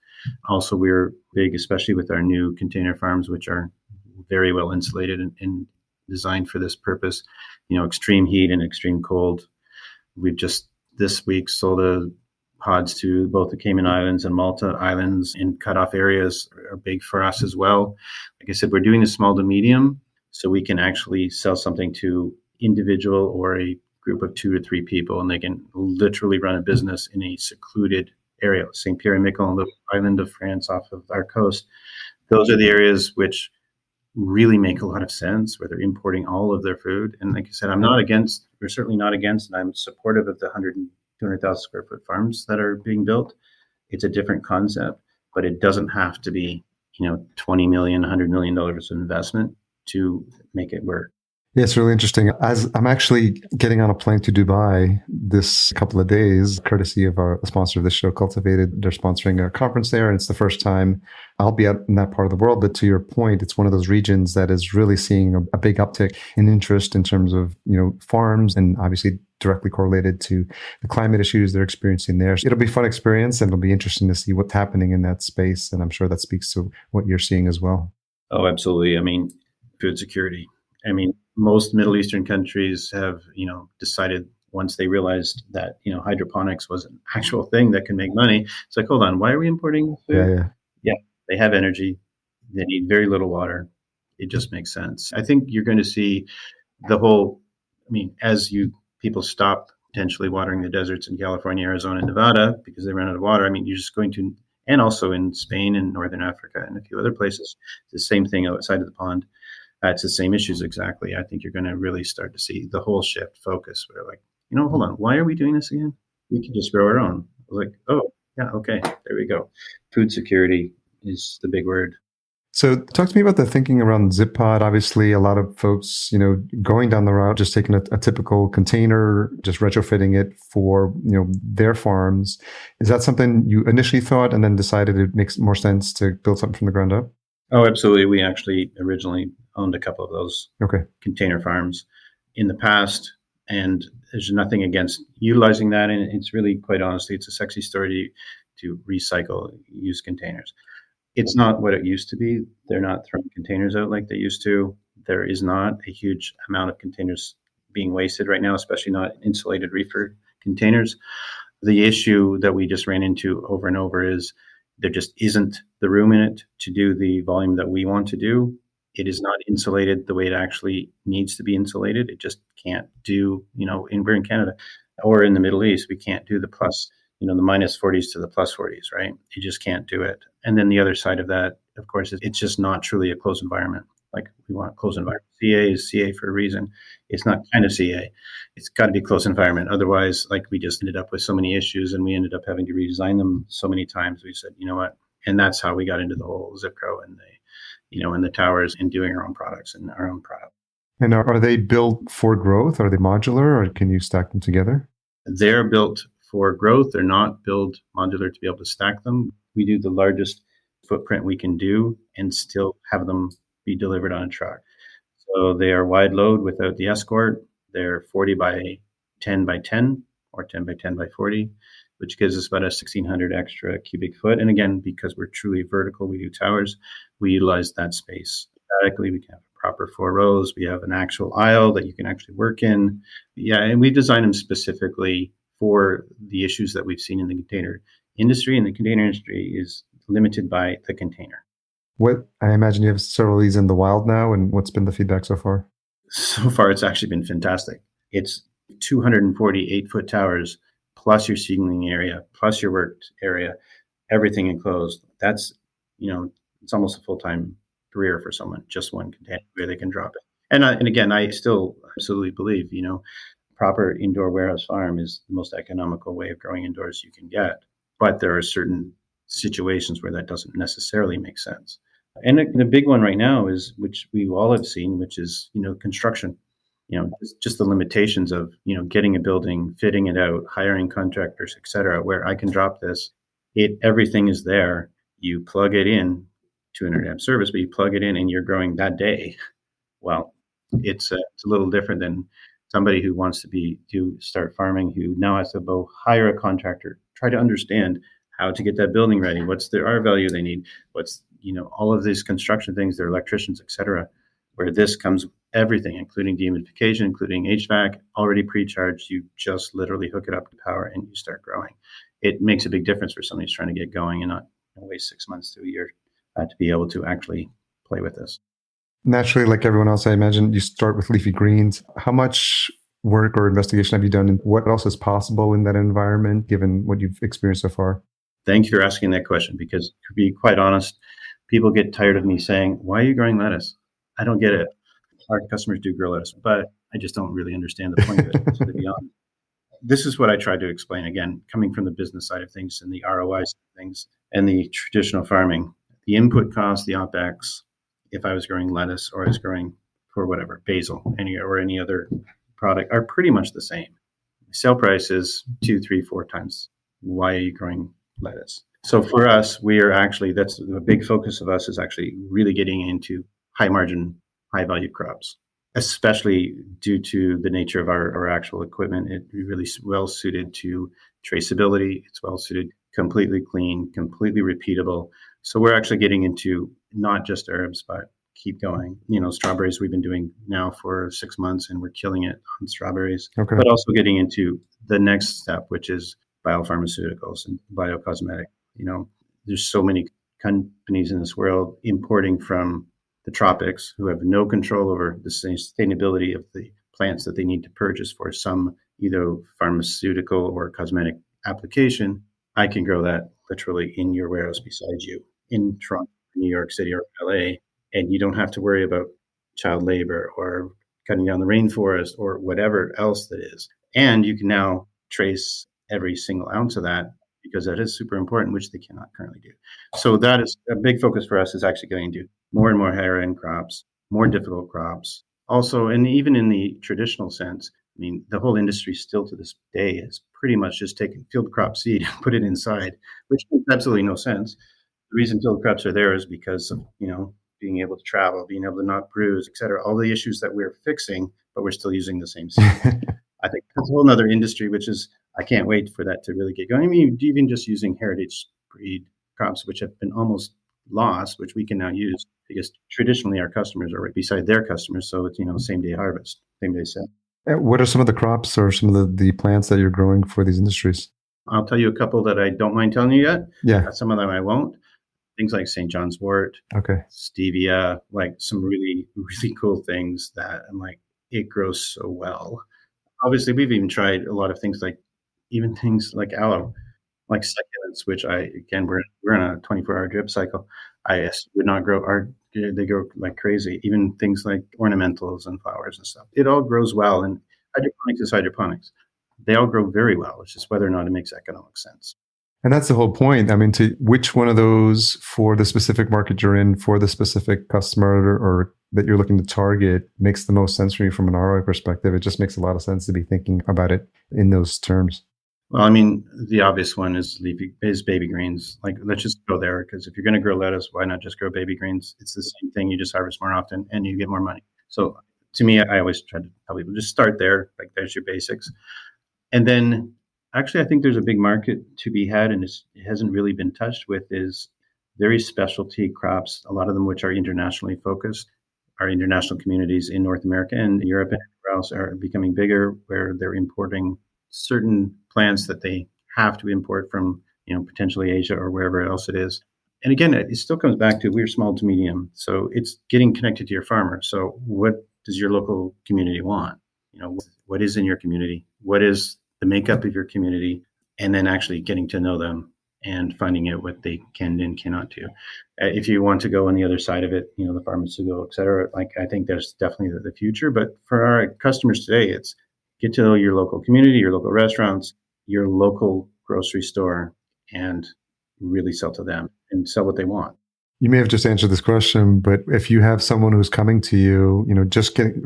S2: Also, we're big, especially with our new container farms, which are very well insulated and designed for this purpose. Extreme heat and extreme cold. We've just this week sold pods to both the Cayman Islands and Malta Islands, and cutoff areas are big for us as well. Like I said, we're doing the small to medium, so we can actually sell something to individual or a group of 2 to 3 people, and they can literally run a business in a secluded area. St. Pierre and Miquelon, the island of France off of our coast. Those are the areas which really make a lot of sense, where they're importing all of their food. And like I said, we're certainly not against, and I'm supportive of the 200,000 square foot farms that are being built. It's a different concept, but it doesn't have to be, $20 million, $100 million of investment to make it work.
S1: Yeah, it's really interesting. As I'm actually getting on a plane to Dubai this couple of days, courtesy of our sponsor of the show, Cultivated. They're sponsoring a conference there, and it's the first time I'll be out in that part of the world. But to your point, it's one of those regions that is really seeing a big uptick in interest in terms of, farms, and obviously directly correlated to the climate issues they're experiencing there. It'll be a fun experience, and it'll be interesting to see what's happening in that space. And I'm sure that speaks to what you're seeing as well.
S2: Oh, absolutely. I mean, food security. Most Middle Eastern countries have, decided once they realized that, hydroponics was an actual thing that can make money. It's like, hold on, why are we importing food? Yeah, they have energy. They need very little water. It just makes sense. I think you're going to see as people stop potentially watering the deserts in California, Arizona, and Nevada because they run out of water. You're just going to, and also in Spain and Northern Africa and a few other places, it's the same thing outside of the pond. It's the same issues exactly. I think you're going to really start to see the whole shift focus where like, hold on, why are we doing this again? We can just grow our own. I was like, oh, yeah, okay, there we go. Food security is the big word.
S1: So talk to me about the thinking around ZipPod. Obviously, a lot of folks, going down the route, just taking a typical container, just retrofitting it for, their farms. Is that something you initially thought and then decided it makes more sense to build something from the ground up?
S2: Oh, absolutely. We actually originally owned a couple of those container farms in the past, and there's nothing against utilizing that. And it's really, quite honestly, it's a sexy story to recycle used containers. It's not what it used to be. They're not throwing containers out like they used to. There is not a huge amount of containers being wasted right now, especially not insulated reefer containers. The issue that we just ran into over and over is there just isn't the room in it to do the volume that we want to do. It is not insulated the way it actually needs to be insulated. It just can't do, we're in Canada or in the Middle East, we can't do the plus, the minus 40s to the plus 40s, right? You just can't do it. And then the other side of that, of course, is it's just not truly a closed environment. Like we want a closed environment. CA is CA for a reason. It's not kind of CA. It's got to be closed environment. Otherwise, like we just ended up with so many issues and we ended up having to redesign them so many times. We said, you know what? And that's how we got into the whole ZipGrow and and the towers and doing our own products and our own product.
S1: And are they built for growth? Are they modular or can you stack them together?
S2: They're built for growth. They're not built modular to be able to stack them. We do the largest footprint we can do and still have them be delivered on a truck. So they are wide load without the escort. They're 40 by 10 by 10 or 10 by 10 by 40, which gives us about a 1,600 extra cubic foot. And again, because we're truly vertical, we do towers, we utilize that space. Statically, we can have proper 4 rows. We have an actual aisle that you can actually work in. Yeah, and we designed them specifically for the issues that we've seen in the container industry. And the container industry is limited by the container.
S1: I imagine you have several of these in the wild now, and what's been the feedback so far?
S2: So far, it's actually been fantastic. It's 248-foot towers, plus your seating area, plus your work area, everything enclosed. That's, it's almost a full-time career for someone, just one container where they can drop it. And again, I still absolutely believe, proper indoor warehouse farm is the most economical way of growing indoors you can get. But there are certain situations where that doesn't necessarily make sense. And the big one right now is, which we all have seen, which is, construction, just the limitations of, getting a building, fitting it out, hiring contractors, et cetera, where I can drop this, everything is there. You plug it in to an internet service, but you plug it in and you're growing that day. Well, it's a little different than somebody who wants to start farming, who now has to go hire a contractor, try to understand how to get that building ready. What's the R value they need? What's, all of these construction things, their electricians, et cetera, where this comes everything, including dehumidification, including HVAC, already pre-charged. You just literally hook it up to power and you start growing. It makes a big difference for somebody who's trying to get going and not wait 6 months to a year to be able to actually play with this.
S1: Naturally, like everyone else, I imagine you start with leafy greens. How much work or investigation have you done, and what else is possible in that environment, given what you've experienced so far?
S2: Thank you for asking that question, because to be quite honest, people get tired of me saying, why are you growing lettuce? I don't get it. Our customers do grow lettuce, but I just don't really understand the point of it, to be honest. This is what I tried to explain, again, coming from the business side of things and the ROI side of things and the traditional farming. The input cost, the OPEX, if I was growing lettuce or I was growing for whatever, basil, any other product, are pretty much the same. Sale price is 2, 3, 4 times. Why are you growing lettuce? So for us, we are actually, that's a big focus of us, is actually really getting into high margin, high value crops, especially due to the nature of our actual equipment. It's really well suited to traceability. It's well suited, completely clean, completely repeatable. So we're actually getting into not just herbs, but keep going. Strawberries we've been doing now for 6 months and we're killing it on strawberries,
S1: Okay.
S2: But also getting into the next step, which is biopharmaceuticals and biocosmetic. There's so many companies in this world importing from the tropics who have no control over the sustainability of the plants that they need to purchase for some either pharmaceutical or cosmetic application. I can grow that literally in your warehouse beside you in Toronto, New York City, or LA, and you don't have to worry about child labor or cutting down the rainforest or whatever else that is. And you can now trace every single ounce of that, because that is super important, which they cannot currently do. So that is a big focus for us, is actually going to more and more higher end crops, more difficult crops. Also, and even in the traditional sense, the whole industry still to this day has pretty much just taken field crop seed and put it inside, which makes absolutely no sense. The reason field crops are there is because of, being able to travel, being able to not bruise, et cetera, all the issues that we're fixing, but we're still using the same seed. I think that's a whole other industry, which is, I can't wait for that to really get going. Even just using heritage breed crops, which have been almost lost, which we can now use. because traditionally our customers are right beside their customers. So it's, same day harvest, same day sale.
S1: What are some of the crops or some of the plants that you're growing for these industries?
S2: I'll tell you a couple that I don't mind telling you yet.
S1: Yeah.
S2: Some of them I won't. Things like St. John's wort,
S1: Okay.
S2: stevia, like some really, really cool things that I'm like, it grows so well. Obviously, we've even tried a lot of things like even things like aloe, like succulents, which we're in a 24-hour drip cycle. I would not grow. They grow like crazy. Even things like ornamentals and flowers and stuff. It all grows well. And hydroponics is hydroponics. They all grow very well. It's just whether or not it makes economic sense.
S1: And that's the whole point. I mean, to which one of those for the specific market you're in, for the specific customer or that you're looking to target makes the most sense for you from an ROI perspective. It just makes a lot of sense to be thinking about it in those terms.
S2: Well, I mean, the obvious one is baby greens. Like, let's just go there, because if you're going to grow lettuce, why not just grow baby greens? It's the same thing. You just harvest more often and you get more money. So to me, I always try to tell people, just start there. Like, there's your basics. And then actually, I think there's a big market to be had, and it hasn't really been touched with, is very specialty crops, a lot of them which are internationally focused. Our international communities in North America and Europe and everywhere else are becoming bigger, where they're importing certain plants that they have to import from, potentially Asia or wherever else it is. And again, it still comes back to we're small to medium. So it's getting connected to your farmer. So what does your local community want? What is in your community? What is the makeup of your community? And then actually getting to know them and finding out what they can and cannot do. If you want to go on the other side of it, the pharmaceutical, et cetera, like I think there's definitely the future. But for our customers today, it's get to know your local community, your local restaurants, your local grocery store, and really sell to them and sell what they want.
S1: You may have just answered this question, but if you have someone who's coming to you,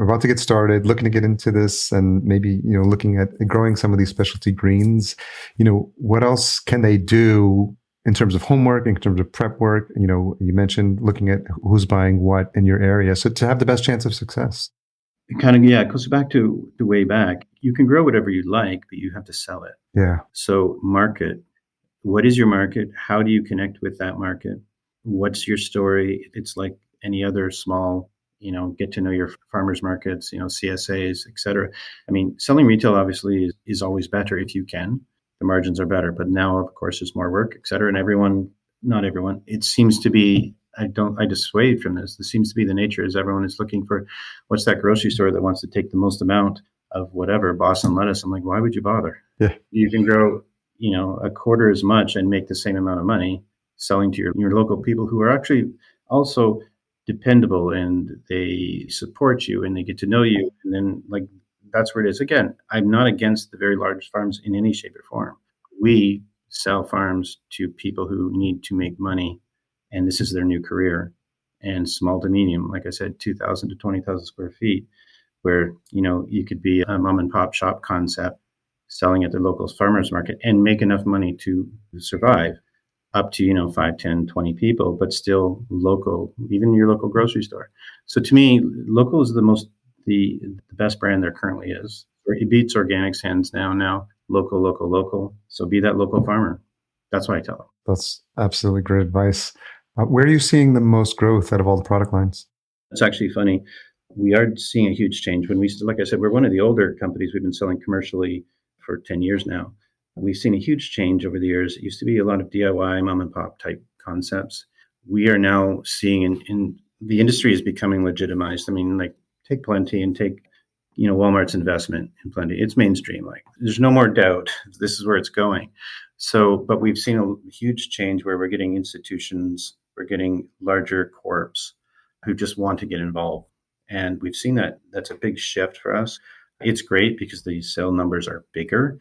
S1: about to get started, looking to get into this, and maybe, looking at growing some of these specialty greens, what else can they do in terms of homework, in terms of prep work? You mentioned looking at who's buying what in your area. So to have the best chance of success.
S2: It kind of, it goes back to the way back. You can grow whatever you like, but you have to sell it.
S1: Yeah.
S2: So market. What is your market? How do you connect with that market? What's your story? It's like any other small, get to know your farmers markets, CSAs, et cetera. I mean, selling retail obviously is always better if you can. The margins are better, but now of course there's more work, et cetera. And not everyone, it seems to be, I dissuade from this. This seems to be the nature is everyone is looking for what's that grocery store that wants to take the most amount of whatever, Boston lettuce. I'm like, why would you bother?
S1: Yeah.
S2: You can grow, a quarter as much and make the same amount of money selling to your local people who are actually also dependable, and they support you and they get to know you. And then that's where it is. Again, I'm not against the very large farms in any shape or form. We sell farms to people who need to make money, and this is their new career. And small to medium, like I said, 2,000 to 20,000 square feet, where, you could be a mom and pop shop concept selling at the local farmers market and make enough money to survive up to, 5, 10, 20 people, but still local, even your local grocery store. So to me, local is the best brand there currently is. It beats organics hands down now. Local. So be that local farmer. That's what I tell them.
S1: That's absolutely great advice. Where are you seeing the most growth out of all the product lines?
S2: It's actually funny. We are seeing a huge change. Like I said, we're one of the older companies. We've been selling commercially for 10 years now. We've seen a huge change over the years. It used to be a lot of DIY, mom and pop type concepts. We are now seeing in the industry is becoming legitimized. I mean, like take Plenty and take, Walmart's investment in Plenty. It's mainstream. Like there's no more doubt this is where it's going. So, but we've seen a huge change where we're getting institutions, we're getting larger corps who just want to get involved. And we've seen that that's a big shift for us. It's great because the sale numbers are bigger.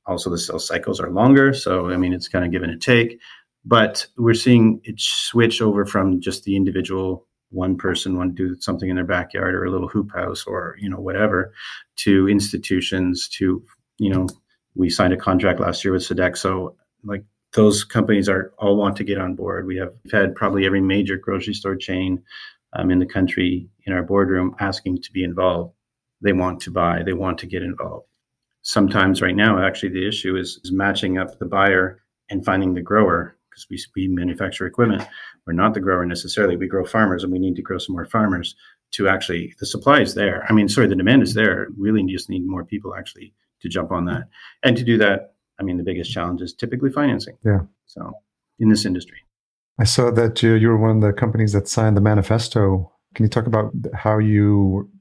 S2: Also, the sales cycles are longer. So, I mean, it's kind of give and a take. But we're seeing it switch over from just the individual one person want to do something in their backyard or a little hoop house or, whatever, to institutions, to, we signed a contract last year with Sodexo. Like those companies all want to get on board. We've had probably every major grocery store chain in the country in our boardroom asking to be involved. They want to buy, they want to get involved. Sometimes right now, actually, the issue is matching up the buyer and finding the grower, because we manufacture equipment. We're not the grower necessarily. We grow farmers, and we need to grow some more farmers to actually, the supply is there. The demand is there. We really just need more people actually to jump on that. And to do that, the biggest challenge is typically financing.
S1: Yeah.
S2: So in this industry.
S1: I saw that you were one of the companies that signed the manifesto. Can you talk about how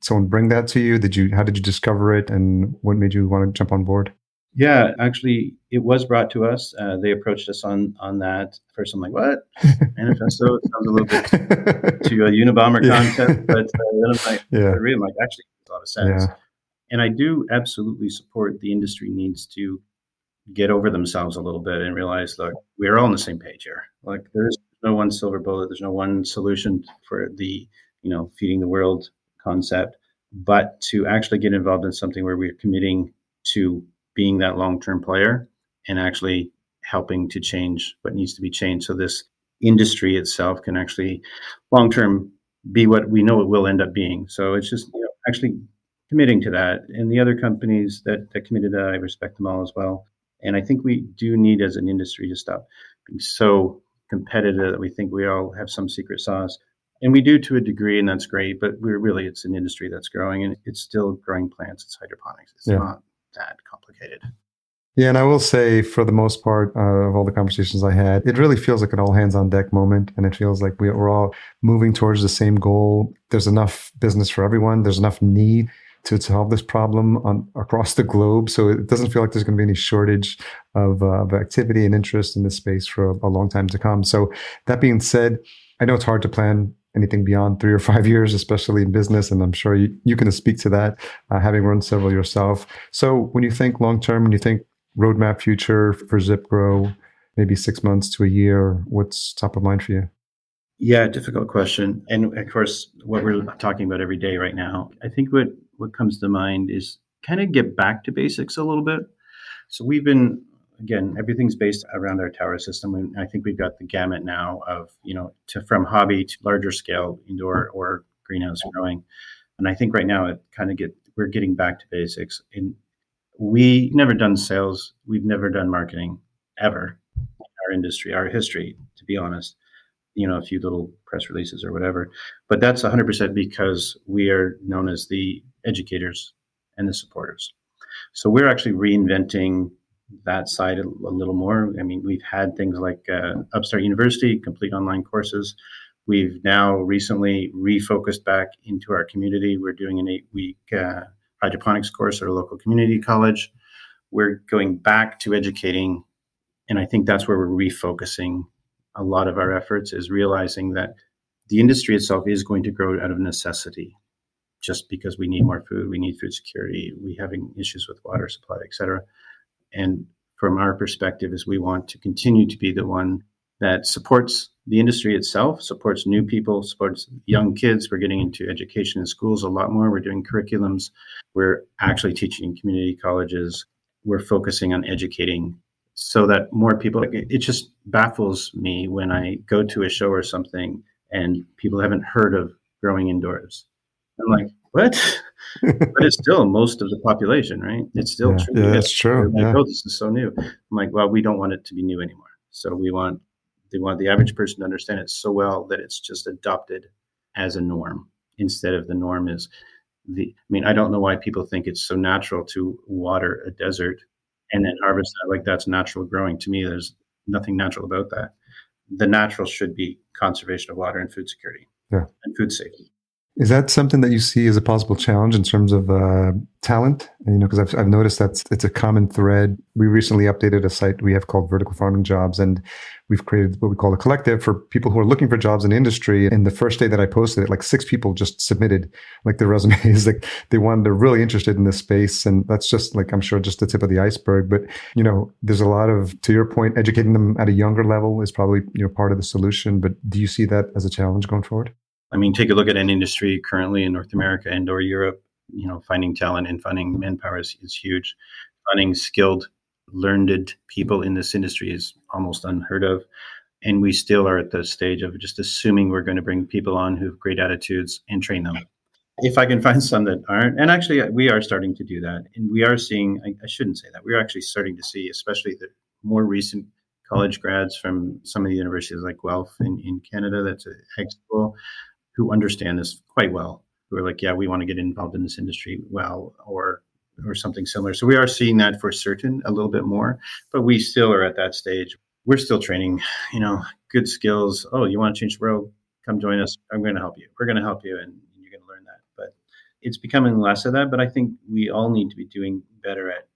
S1: someone bring that to you? How did you discover it, and what made you want to jump on board?
S2: Yeah, actually, it was brought to us. They approached us on that. First, I'm like, what? Manifesto? It sounds a little bit to a Unabomber concept. But then I'm like, actually, it makes a lot of sense.
S1: Yeah.
S2: And I do absolutely support the industry needs to get over themselves a little bit and realize, look, we're all on the same page here. Like, there's no one silver bullet. There's no one solution for the, feeding the world concept. But to actually get involved in something where we're committing to being that long-term player and actually helping to change what needs to be changed. So this industry itself can actually long-term be what we know it will end up being. So it's just actually committing to that. And the other companies that committed that, I respect them all as well. And I think we do need as an industry to stop being so competitive that we think we all have some secret sauce. And we do to a degree, and that's great, but it's an industry that's growing, and it's still growing plants. It's hydroponics. It's not that complicated.
S1: Yeah, and I will say, for the most part of all the conversations I had, it really feels like an all hands on deck moment, and it feels like we're all moving towards the same goal. There's enough business for everyone. There's enough need to solve this problem across the globe, so it doesn't feel like there's going to be any shortage of activity and interest in this space for a long time to come. So that being said, I know it's hard to plan anything beyond 3 or 5 years, especially in business. And I'm sure you can speak to that, having run several yourself. So when you think long-term, when you think roadmap future for ZipGrow, maybe 6 months to a year, what's top of mind for you?
S2: Yeah, difficult question. And of course, what we're talking about every day right now, I think what comes to mind is kind of get back to basics a little bit. So we've been, again, everything's based around our tower system. And I think we've got the gamut now of, from hobby to larger scale indoor or greenhouse growing. And I think right now we're getting back to basics. And we've never done sales. We've never done marketing ever in our industry, our history, to be honest. A few little press releases or whatever. But that's 100% because we are known as the educators and the supporters. So we're actually reinventing that side a little more. We've had things like Upstart University, complete online courses. We've now recently refocused back into our community. We're doing an 8-week hydroponics course at a local community college. We're going back to educating, and I think that's where we're refocusing a lot of our efforts, is realizing that the industry itself is going to grow out of necessity, just because we need more food, we need food security, we having issues with water supply, et cetera. And from our perspective, is we want to continue to be the one that supports the industry itself, supports new people, supports young kids. We're getting into education in schools a lot more. We're doing curriculums. We're actually teaching in community colleges. We're focusing on educating so that more people, it just baffles me when I go to a show or something and people haven't heard of growing indoors. I'm like, what? But it's still most of the population, right? It's still true.
S1: Yeah, that's true.
S2: Like, oh, this is so new. I'm like, well, we don't want it to be new anymore. So they want the average person to understand it so well that it's just adopted as a norm, instead of the norm is I don't know why people think it's so natural to water a desert and then harvest that like that's natural growing. To me, there's nothing natural about that. The natural should be conservation of water and food security and food safety.
S1: Is that something that you see as a possible challenge in terms of talent? Because I've noticed that it's a common thread. We recently updated a site we have called Vertical Farming Jobs, and we've created what we call a collective for people who are looking for jobs in the industry. And the first day that I posted it, like 6 people just submitted like their resumes. Like they're really interested in this space. And that's just like, I'm sure, just the tip of the iceberg. But, there's a lot of, to your point, educating them at a younger level is probably, part of the solution. But do you see that as a challenge going forward?
S2: Take a look at an industry currently in North America and or Europe. Finding talent and finding manpower is huge. Finding skilled, learned people in this industry is almost unheard of. And we still are at the stage of just assuming we're going to bring people on who have great attitudes and train them. If I can find some that aren't, and actually we are starting to do that. And we are seeing, I shouldn't say that, we're actually starting to see, especially the more recent college grads from some of the universities like Guelph in Canada, that's an ag school, who understand this quite well, who are like, yeah, we want to get involved in this industry well, or something similar. So we are seeing that for certain a little bit more, but we still are at that stage. We're still training, good skills. Oh, you want to change the world? Come join us. I'm going to help you. We're going to help you, and you're going to learn that. But it's becoming less of that. But I think we all need to be doing better at,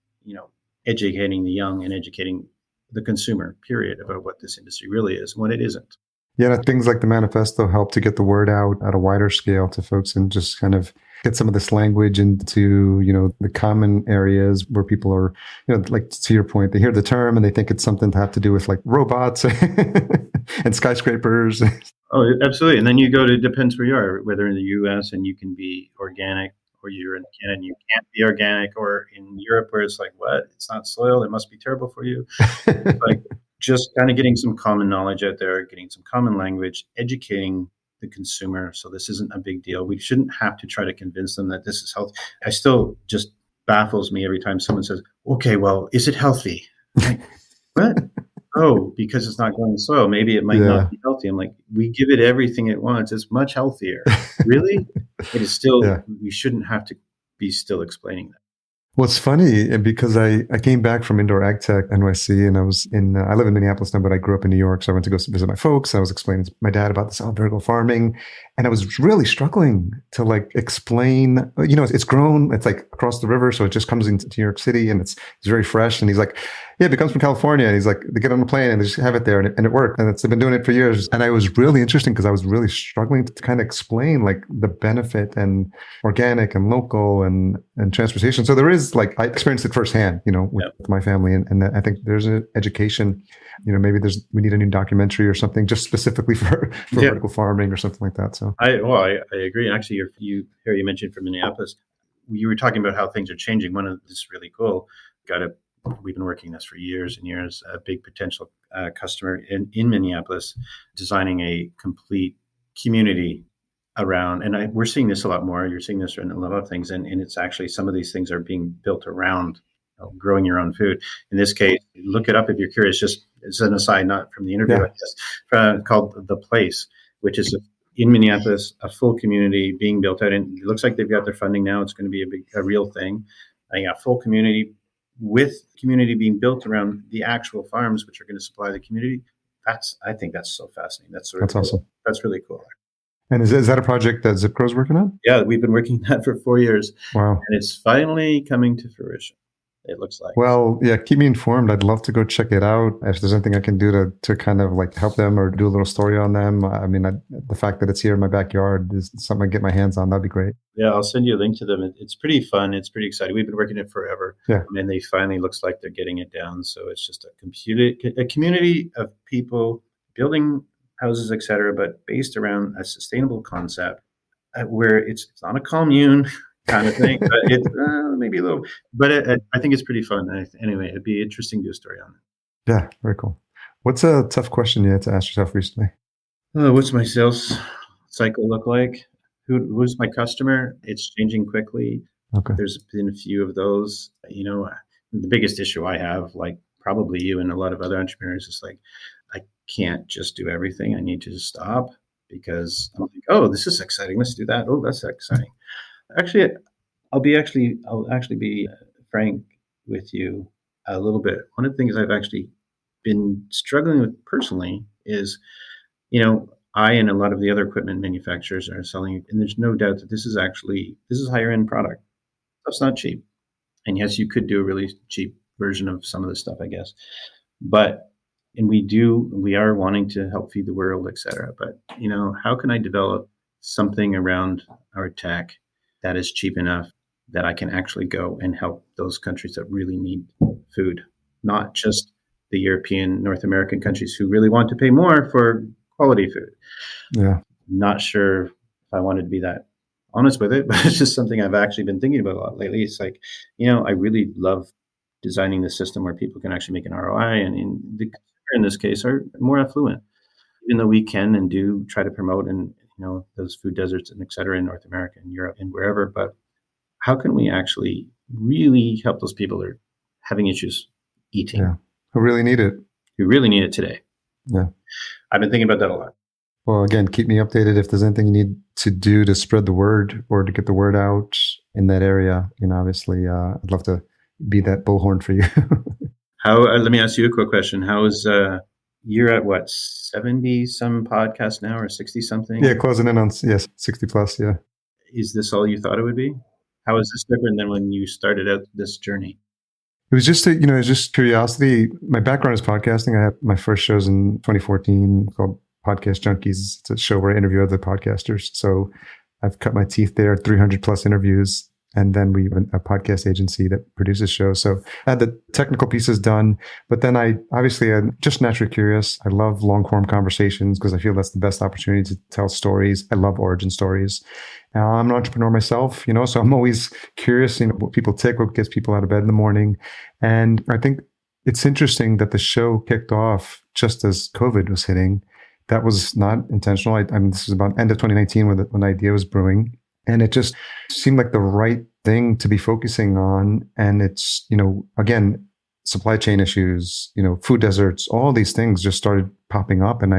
S2: educating the young and educating the consumer, period, about what this industry really is and what it isn't.
S1: Yeah, things like the manifesto help to get the word out at a wider scale to folks and just kind of get some of this language into, the common areas where people are, like to your point, they hear the term and they think it's something to have to do with like robots and skyscrapers.
S2: Oh, absolutely. And then you depends where you are, whether in the US and you can be organic, or you're in Canada and you can't be organic, or in Europe where it's like, what? It's not soil. It must be terrible for you. Like, just kind of getting some common knowledge out there, getting some common language, educating the consumer. So this isn't a big deal. We shouldn't have to try to convince them that this is healthy. I still just baffles me every time someone says, okay, well, is it healthy? Like, what? Oh, because it's not going in soil. Maybe it might not be healthy. I'm like, we give it everything it wants. It's much healthier. Really? It is still, we shouldn't have to be still explaining that.
S1: Well, it's funny because I came back from Indoor AgTech NYC, and I live in Minneapolis now, but I grew up in New York. So I went to go visit my folks. I was explaining to my dad about this vertical farming, and I was really struggling to like explain, it's grown, it's like across the river. So it just comes into New York City and it's very fresh. And he's like, yeah, it comes from California. And he's like, they get on a plane and they just have it there and it worked. And they've been doing it for years. And I was really interesting because I was really struggling to kind of explain like the benefit and organic and local and transportation. So there is like, I experienced it firsthand, with my family. And I think there's an education, maybe we need a new documentary or something just specifically for vertical farming or something like that. So
S2: I agree. Actually, you mentioned from Minneapolis, you were talking about how things are changing. One of this is really cool. We've been working this for years and years. A big potential customer in Minneapolis, designing a complete community around, and we're seeing this a lot more. You're seeing this in a lot of things, and it's actually some of these things are being built around growing your own food. In this case, look it up if you're curious. Just as an aside, not from the interview, called The Place, which is in Minneapolis, a full community being built out, and it looks like they've got their funding now. It's going to be a real thing. A full community with community being built around the actual farms, which are going to supply the community. I think that's so fascinating. That's
S1: awesome.
S2: That's really cool.
S1: And is that a project that ZipGrow's working on?
S2: Yeah, we've been working on that for 4 years.
S1: Wow.
S2: And it's finally coming to fruition, it looks like.
S1: Well, yeah, keep me informed. I'd love to go check it out. If there's anything I can do to kind of like help them or do a little story on them. I mean, the fact that it's here in my backyard is something I can get my hands on. That'd be great.
S2: Yeah, I'll send you a link to them. It's pretty fun. It's pretty exciting. We've been working it forever.
S1: Yeah.
S2: And they finally looks like they're getting it down. So it's just a community of people building houses, et cetera, but based around a sustainable concept where it's not a commune kind of thing, but it's maybe a little, but I think it's pretty fun. Anyway, it'd be interesting to do a story on it.
S1: Yeah, very cool. What's a tough question you had to ask yourself recently?
S2: What's my sales cycle look like? Who's my customer? It's changing quickly.
S1: Okay.
S2: There's been a few of those. The biggest issue I have, like probably you and a lot of other entrepreneurs, is like, I can't just do everything. I need to just stop because I'm like, oh, this is exciting. Let's do that. Oh, that's exciting. Actually, I'll actually be frank with you a little bit. One of the things I've actually been struggling with personally is, I and a lot of the other equipment manufacturers are selling, and there's no doubt that this is higher end product. Stuff's not cheap. And yes, you could do a really cheap version of some of this stuff, I guess. And we are wanting to help feed the world, et cetera. But, how can I develop something around our tech that is cheap enough that I can actually go and help those countries that really need food, not just the European, North American countries who really want to pay more for quality food.
S1: Yeah.
S2: Not sure if I wanted to be that honest with it, but it's just something I've actually been thinking about a lot lately. It's like, I really love designing the system where people can actually make an ROI, and the consumer in this case are more affluent, even though we can and do try to promote and those food deserts and et cetera in North America and Europe and wherever. But how can we actually really help those people that are having issues eating?
S1: Yeah. Who really need it.
S2: who really need it today.
S1: Yeah.
S2: I've been thinking about that a lot.
S1: Well, again, keep me updated if there's anything you need to do to spread the word or to get the word out in that area. Obviously, I'd love to be that bullhorn for you.
S2: How? Let me ask you a quick question. How is you're at what 70 some podcasts now or 60 something?
S1: Yeah, closing in on 60 plus. Yeah.
S2: Is this all you thought it would be? How is this different than when you started out this journey?
S1: It was just, it was just curiosity. My background is podcasting. I had my first shows in 2014 called Podcast Junkies. It's a show where I interview other podcasters. So I've cut my teeth there, 300 plus interviews. And then we have a podcast agency that produces shows. So I had the technical pieces done, but then I'm just naturally curious. I love long form conversations because I feel that's the best opportunity to tell stories. I love origin stories. I'm an entrepreneur myself, so I'm always curious, what people tick, what gets people out of bed in the morning. And I think it's interesting that the show kicked off just as COVID was hitting. That was not intentional. This is about end of 2019 when the idea was brewing. And it just seemed like the right thing to be focusing on. And it's, again, supply chain issues, food deserts, all these things just started popping up. And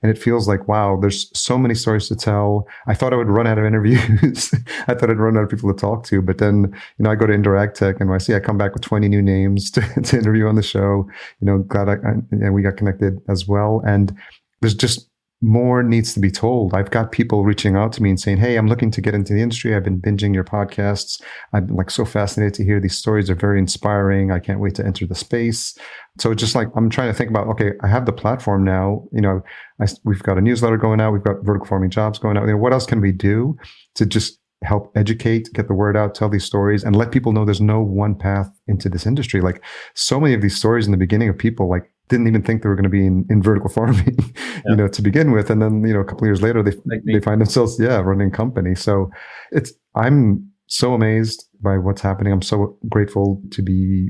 S1: it feels like, wow, there's so many stories to tell. I thought I would run out of interviews. I thought I'd run out of people to talk to. But then, I go to AgTech and I come back with 20 new names to interview on the show. Glad we got connected as well. And there's just more needs to be told. I've got people reaching out to me and saying, hey, I'm looking to get into the industry. I've been binging your podcasts. I've been so fascinated to hear these stories. Are very inspiring. I can't wait to enter the space. So just I'm trying to think about, okay, I have the platform now. We've got a newsletter going out. We've got vertical farming jobs going out. What else can we do to just help educate, get the word out, tell these stories, and let people know there's no one path into this industry? So many of these stories in the beginning of people didn't even think they were going to be in vertical farming, to begin with. And then, a couple of years later, they find themselves, running a company. So I'm so amazed by what's happening. I'm so grateful to be,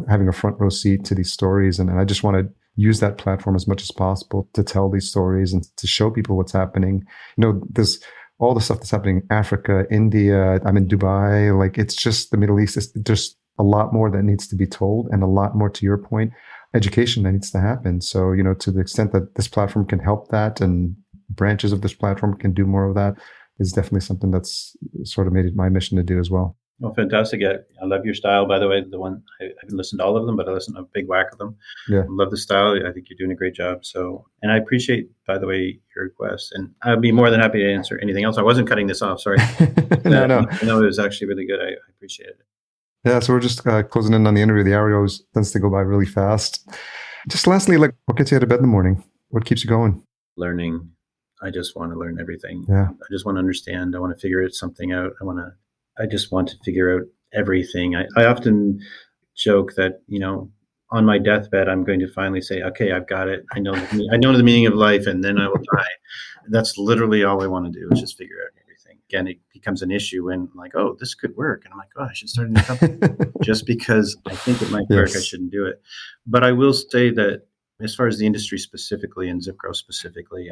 S1: having a front row seat to these stories. And I just want to use that platform as much as possible to tell these stories and to show people what's happening. There's all the stuff that's happening in Africa, India. I'm in Dubai. It's just the Middle East. It's just a lot more that needs to be told, and a lot more, to your point, education that needs to happen. So, to the extent that this platform can help that, and branches of this platform can do more of that, is definitely something that's sort of made it my mission to do as well.
S2: Well, fantastic. I love your style, by the way. The one, I haven't listened to all of them, but I listened to a big whack of them.
S1: Yeah. I
S2: love the style. I think you're doing a great job. So, and I appreciate, by the way, your request. And I'd be more than happy to answer anything else. I wasn't cutting this off. Sorry.
S1: No.
S2: I know it was actually really good. I appreciate it.
S1: Yeah, so we're just closing in on the interview. The hour always tends to go by really fast. Just lastly, what gets you out of bed in the morning? What keeps you going?
S2: Learning. I just want to learn everything.
S1: Yeah.
S2: I just want to understand. I want to figure something out. I just want to figure out everything. I often joke that, on my deathbed, I'm going to finally say, okay, I've got it. I know the meaning of life, and then I will die. That's literally all I want to do, is just figure out everything. Again, it becomes an issue when oh, this could work. And I'm like, oh, I should start a new company. Just because I think it might work, I shouldn't do it. But I will say that as far as the industry specifically and ZipGrow's specifically,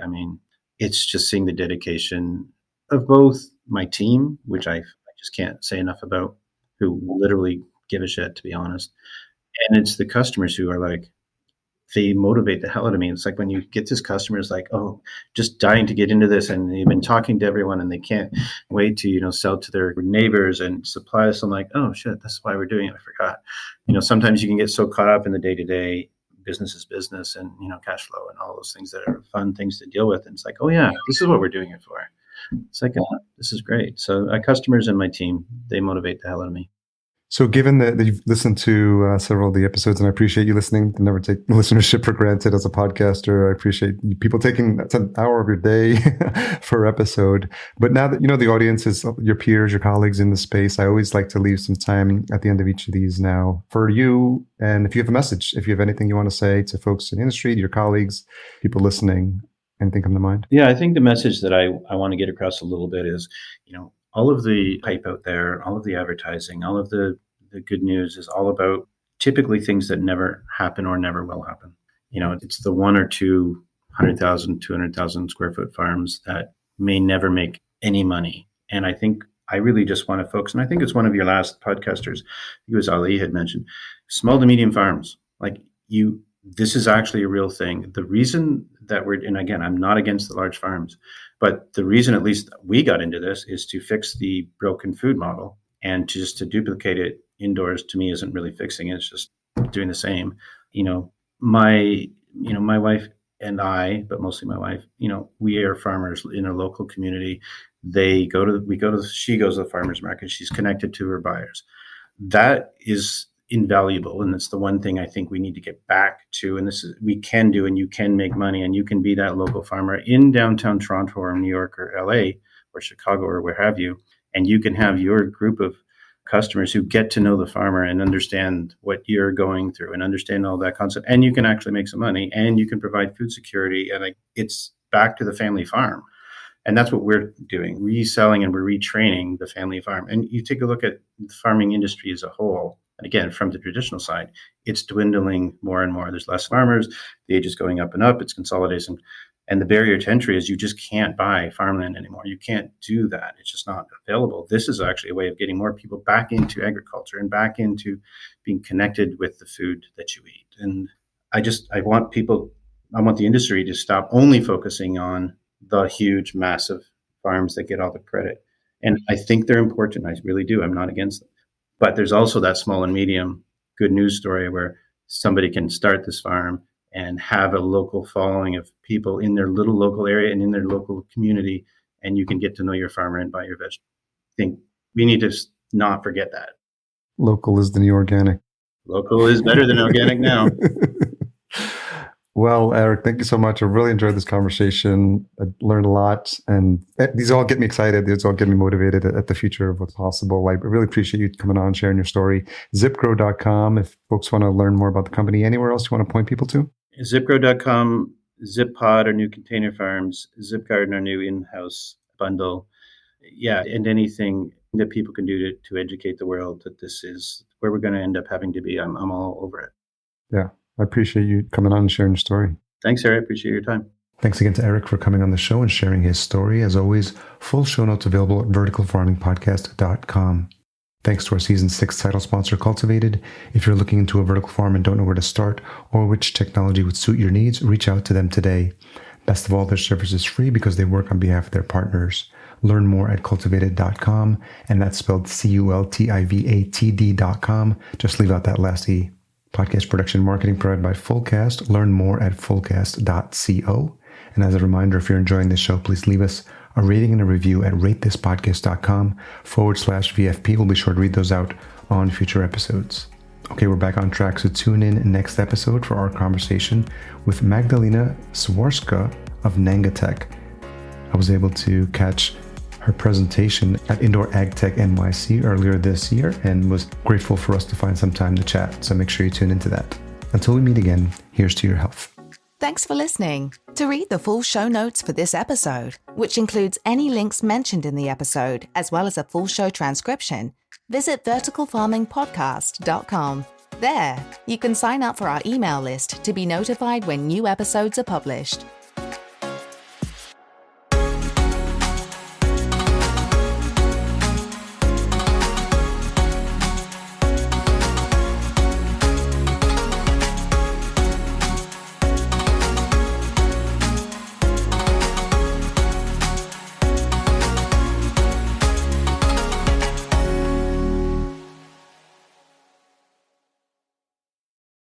S2: it's just seeing the dedication of both my team, which I just can't say enough about, who literally give a shit, to be honest. And it's the customers who are they motivate the hell out of me. It's when you get this customers oh, just dying to get into this, and they've been talking to everyone and they can't wait to, sell to their neighbors and suppliers. I'm like, oh shit, that's why we're doing it. I forgot. Sometimes you can get so caught up in the day-to-day, business is business, and, cash flow and all those things that are fun things to deal with. And it's oh yeah, this is what we're doing it for. It's oh, this is great. So my customers and my team, they motivate the hell out of me.
S1: So given that you've listened to several of the episodes, and I appreciate you listening, to never take listenership for granted as a podcaster. I appreciate people that's an hour of your day per episode. But now that the audience is your peers, your colleagues in the space, I always like to leave some time at the end of each of these now for you. And if you have a message, if you have anything you want to say to folks in the industry, to your colleagues, people listening, anything come to mind?
S2: Yeah, I think the message that I want to get across a little bit is, all of the hype out there, all of the advertising, all of the good news is all about typically things that never happen or never will happen. It's the 1 or 2 100,000, 200,000 square foot farms that may never make any money. And I think I really just want to focus, and I think it's one of your last podcasters, it was Ali, had mentioned, small to medium farms. You this is actually a real thing. The reason that and again, I'm not against the large farms, but the reason at least we got into this is to fix the broken food model, and to duplicate it indoors to me isn't really fixing it. It's just doing the same. My wife and I, but mostly my wife, we are farmers in a local community. She goes to the farmers market. She's connected to her buyers. That is invaluable. And it's the one thing I think we need to get back to. And we can do, and you can make money, and you can be that local farmer in downtown Toronto or New York or LA or Chicago or where have you. And you can have your group of customers who get to know the farmer and understand what you're going through and understand all that concept. And you can actually make some money, and you can provide food security. And it's back to the family farm. And that's what we're doing, reselling, and we're retraining the family farm. And you take a look at the farming industry as a whole. And again, from the traditional side, it's dwindling more and more. There's less farmers. The age is going up and up. It's consolidation. And the barrier to entry is you just can't buy farmland anymore. You can't do that. It's just not available. This is actually a way of getting more people back into agriculture and back into being connected with the food that you eat. And I want the industry to stop only focusing on the huge, massive farms that get all the credit. And I think they're important. I really do. I'm not against them. But there's also that small and medium good news story where somebody can start this farm and have a local following of people in their little local area and in their local community, and you can get to know your farmer and buy your vegetables. I think we need to not forget that.
S1: Local is the new organic.
S2: Local is better than organic now.
S1: Well, Eric, thank you so much. I really enjoyed this conversation. I learned a lot, and these all get me excited. These all get me motivated at the future of what's possible. I really appreciate you coming on and sharing your story. ZipGrow.com, if folks want to learn more about the company. Anywhere else you want to point people to?
S2: ZipGrow.com, ZipPod, our new container farms, ZipGarden, our new in-house bundle. Yeah, and anything that people can do to educate the world that this is where we're going to end up having to be. I'm all over it.
S1: Yeah. I appreciate you coming on and sharing your story.
S2: Thanks, Eric. I appreciate your time.
S1: Thanks again to Eric for coming on the show and sharing his story. As always, full show notes available at verticalfarmingpodcast.com. Thanks to our Season 6 title sponsor, Cultivated. If you're looking into a vertical farm and don't know where to start or which technology would suit your needs, reach out to them today. Best of all, their service is free because they work on behalf of their partners. Learn more at cultivated.com, and that's spelled cultivated.com. Just leave out that last E. Podcast production marketing provided by Fullcast. Learn more at fullcast.co. And as a reminder, if you're enjoying this show, please leave us a rating and a review at ratethispodcast.com/VFP. We'll be sure to read those out on future episodes. Okay, we're back on track, so tune in next episode for our conversation with Magdalena Swarska of AgTech. I was able to catch her presentation at Indoor AgTech NYC earlier this year and was grateful for us to find some time to chat. So make sure you tune into that. Until we meet again, here's to your health.
S3: Thanks for listening. To read the full show notes for this episode, which includes any links mentioned in the episode, as well as a full show transcription, visit verticalfarmingpodcast.com. There, you can sign up for our email list to be notified when new episodes are published.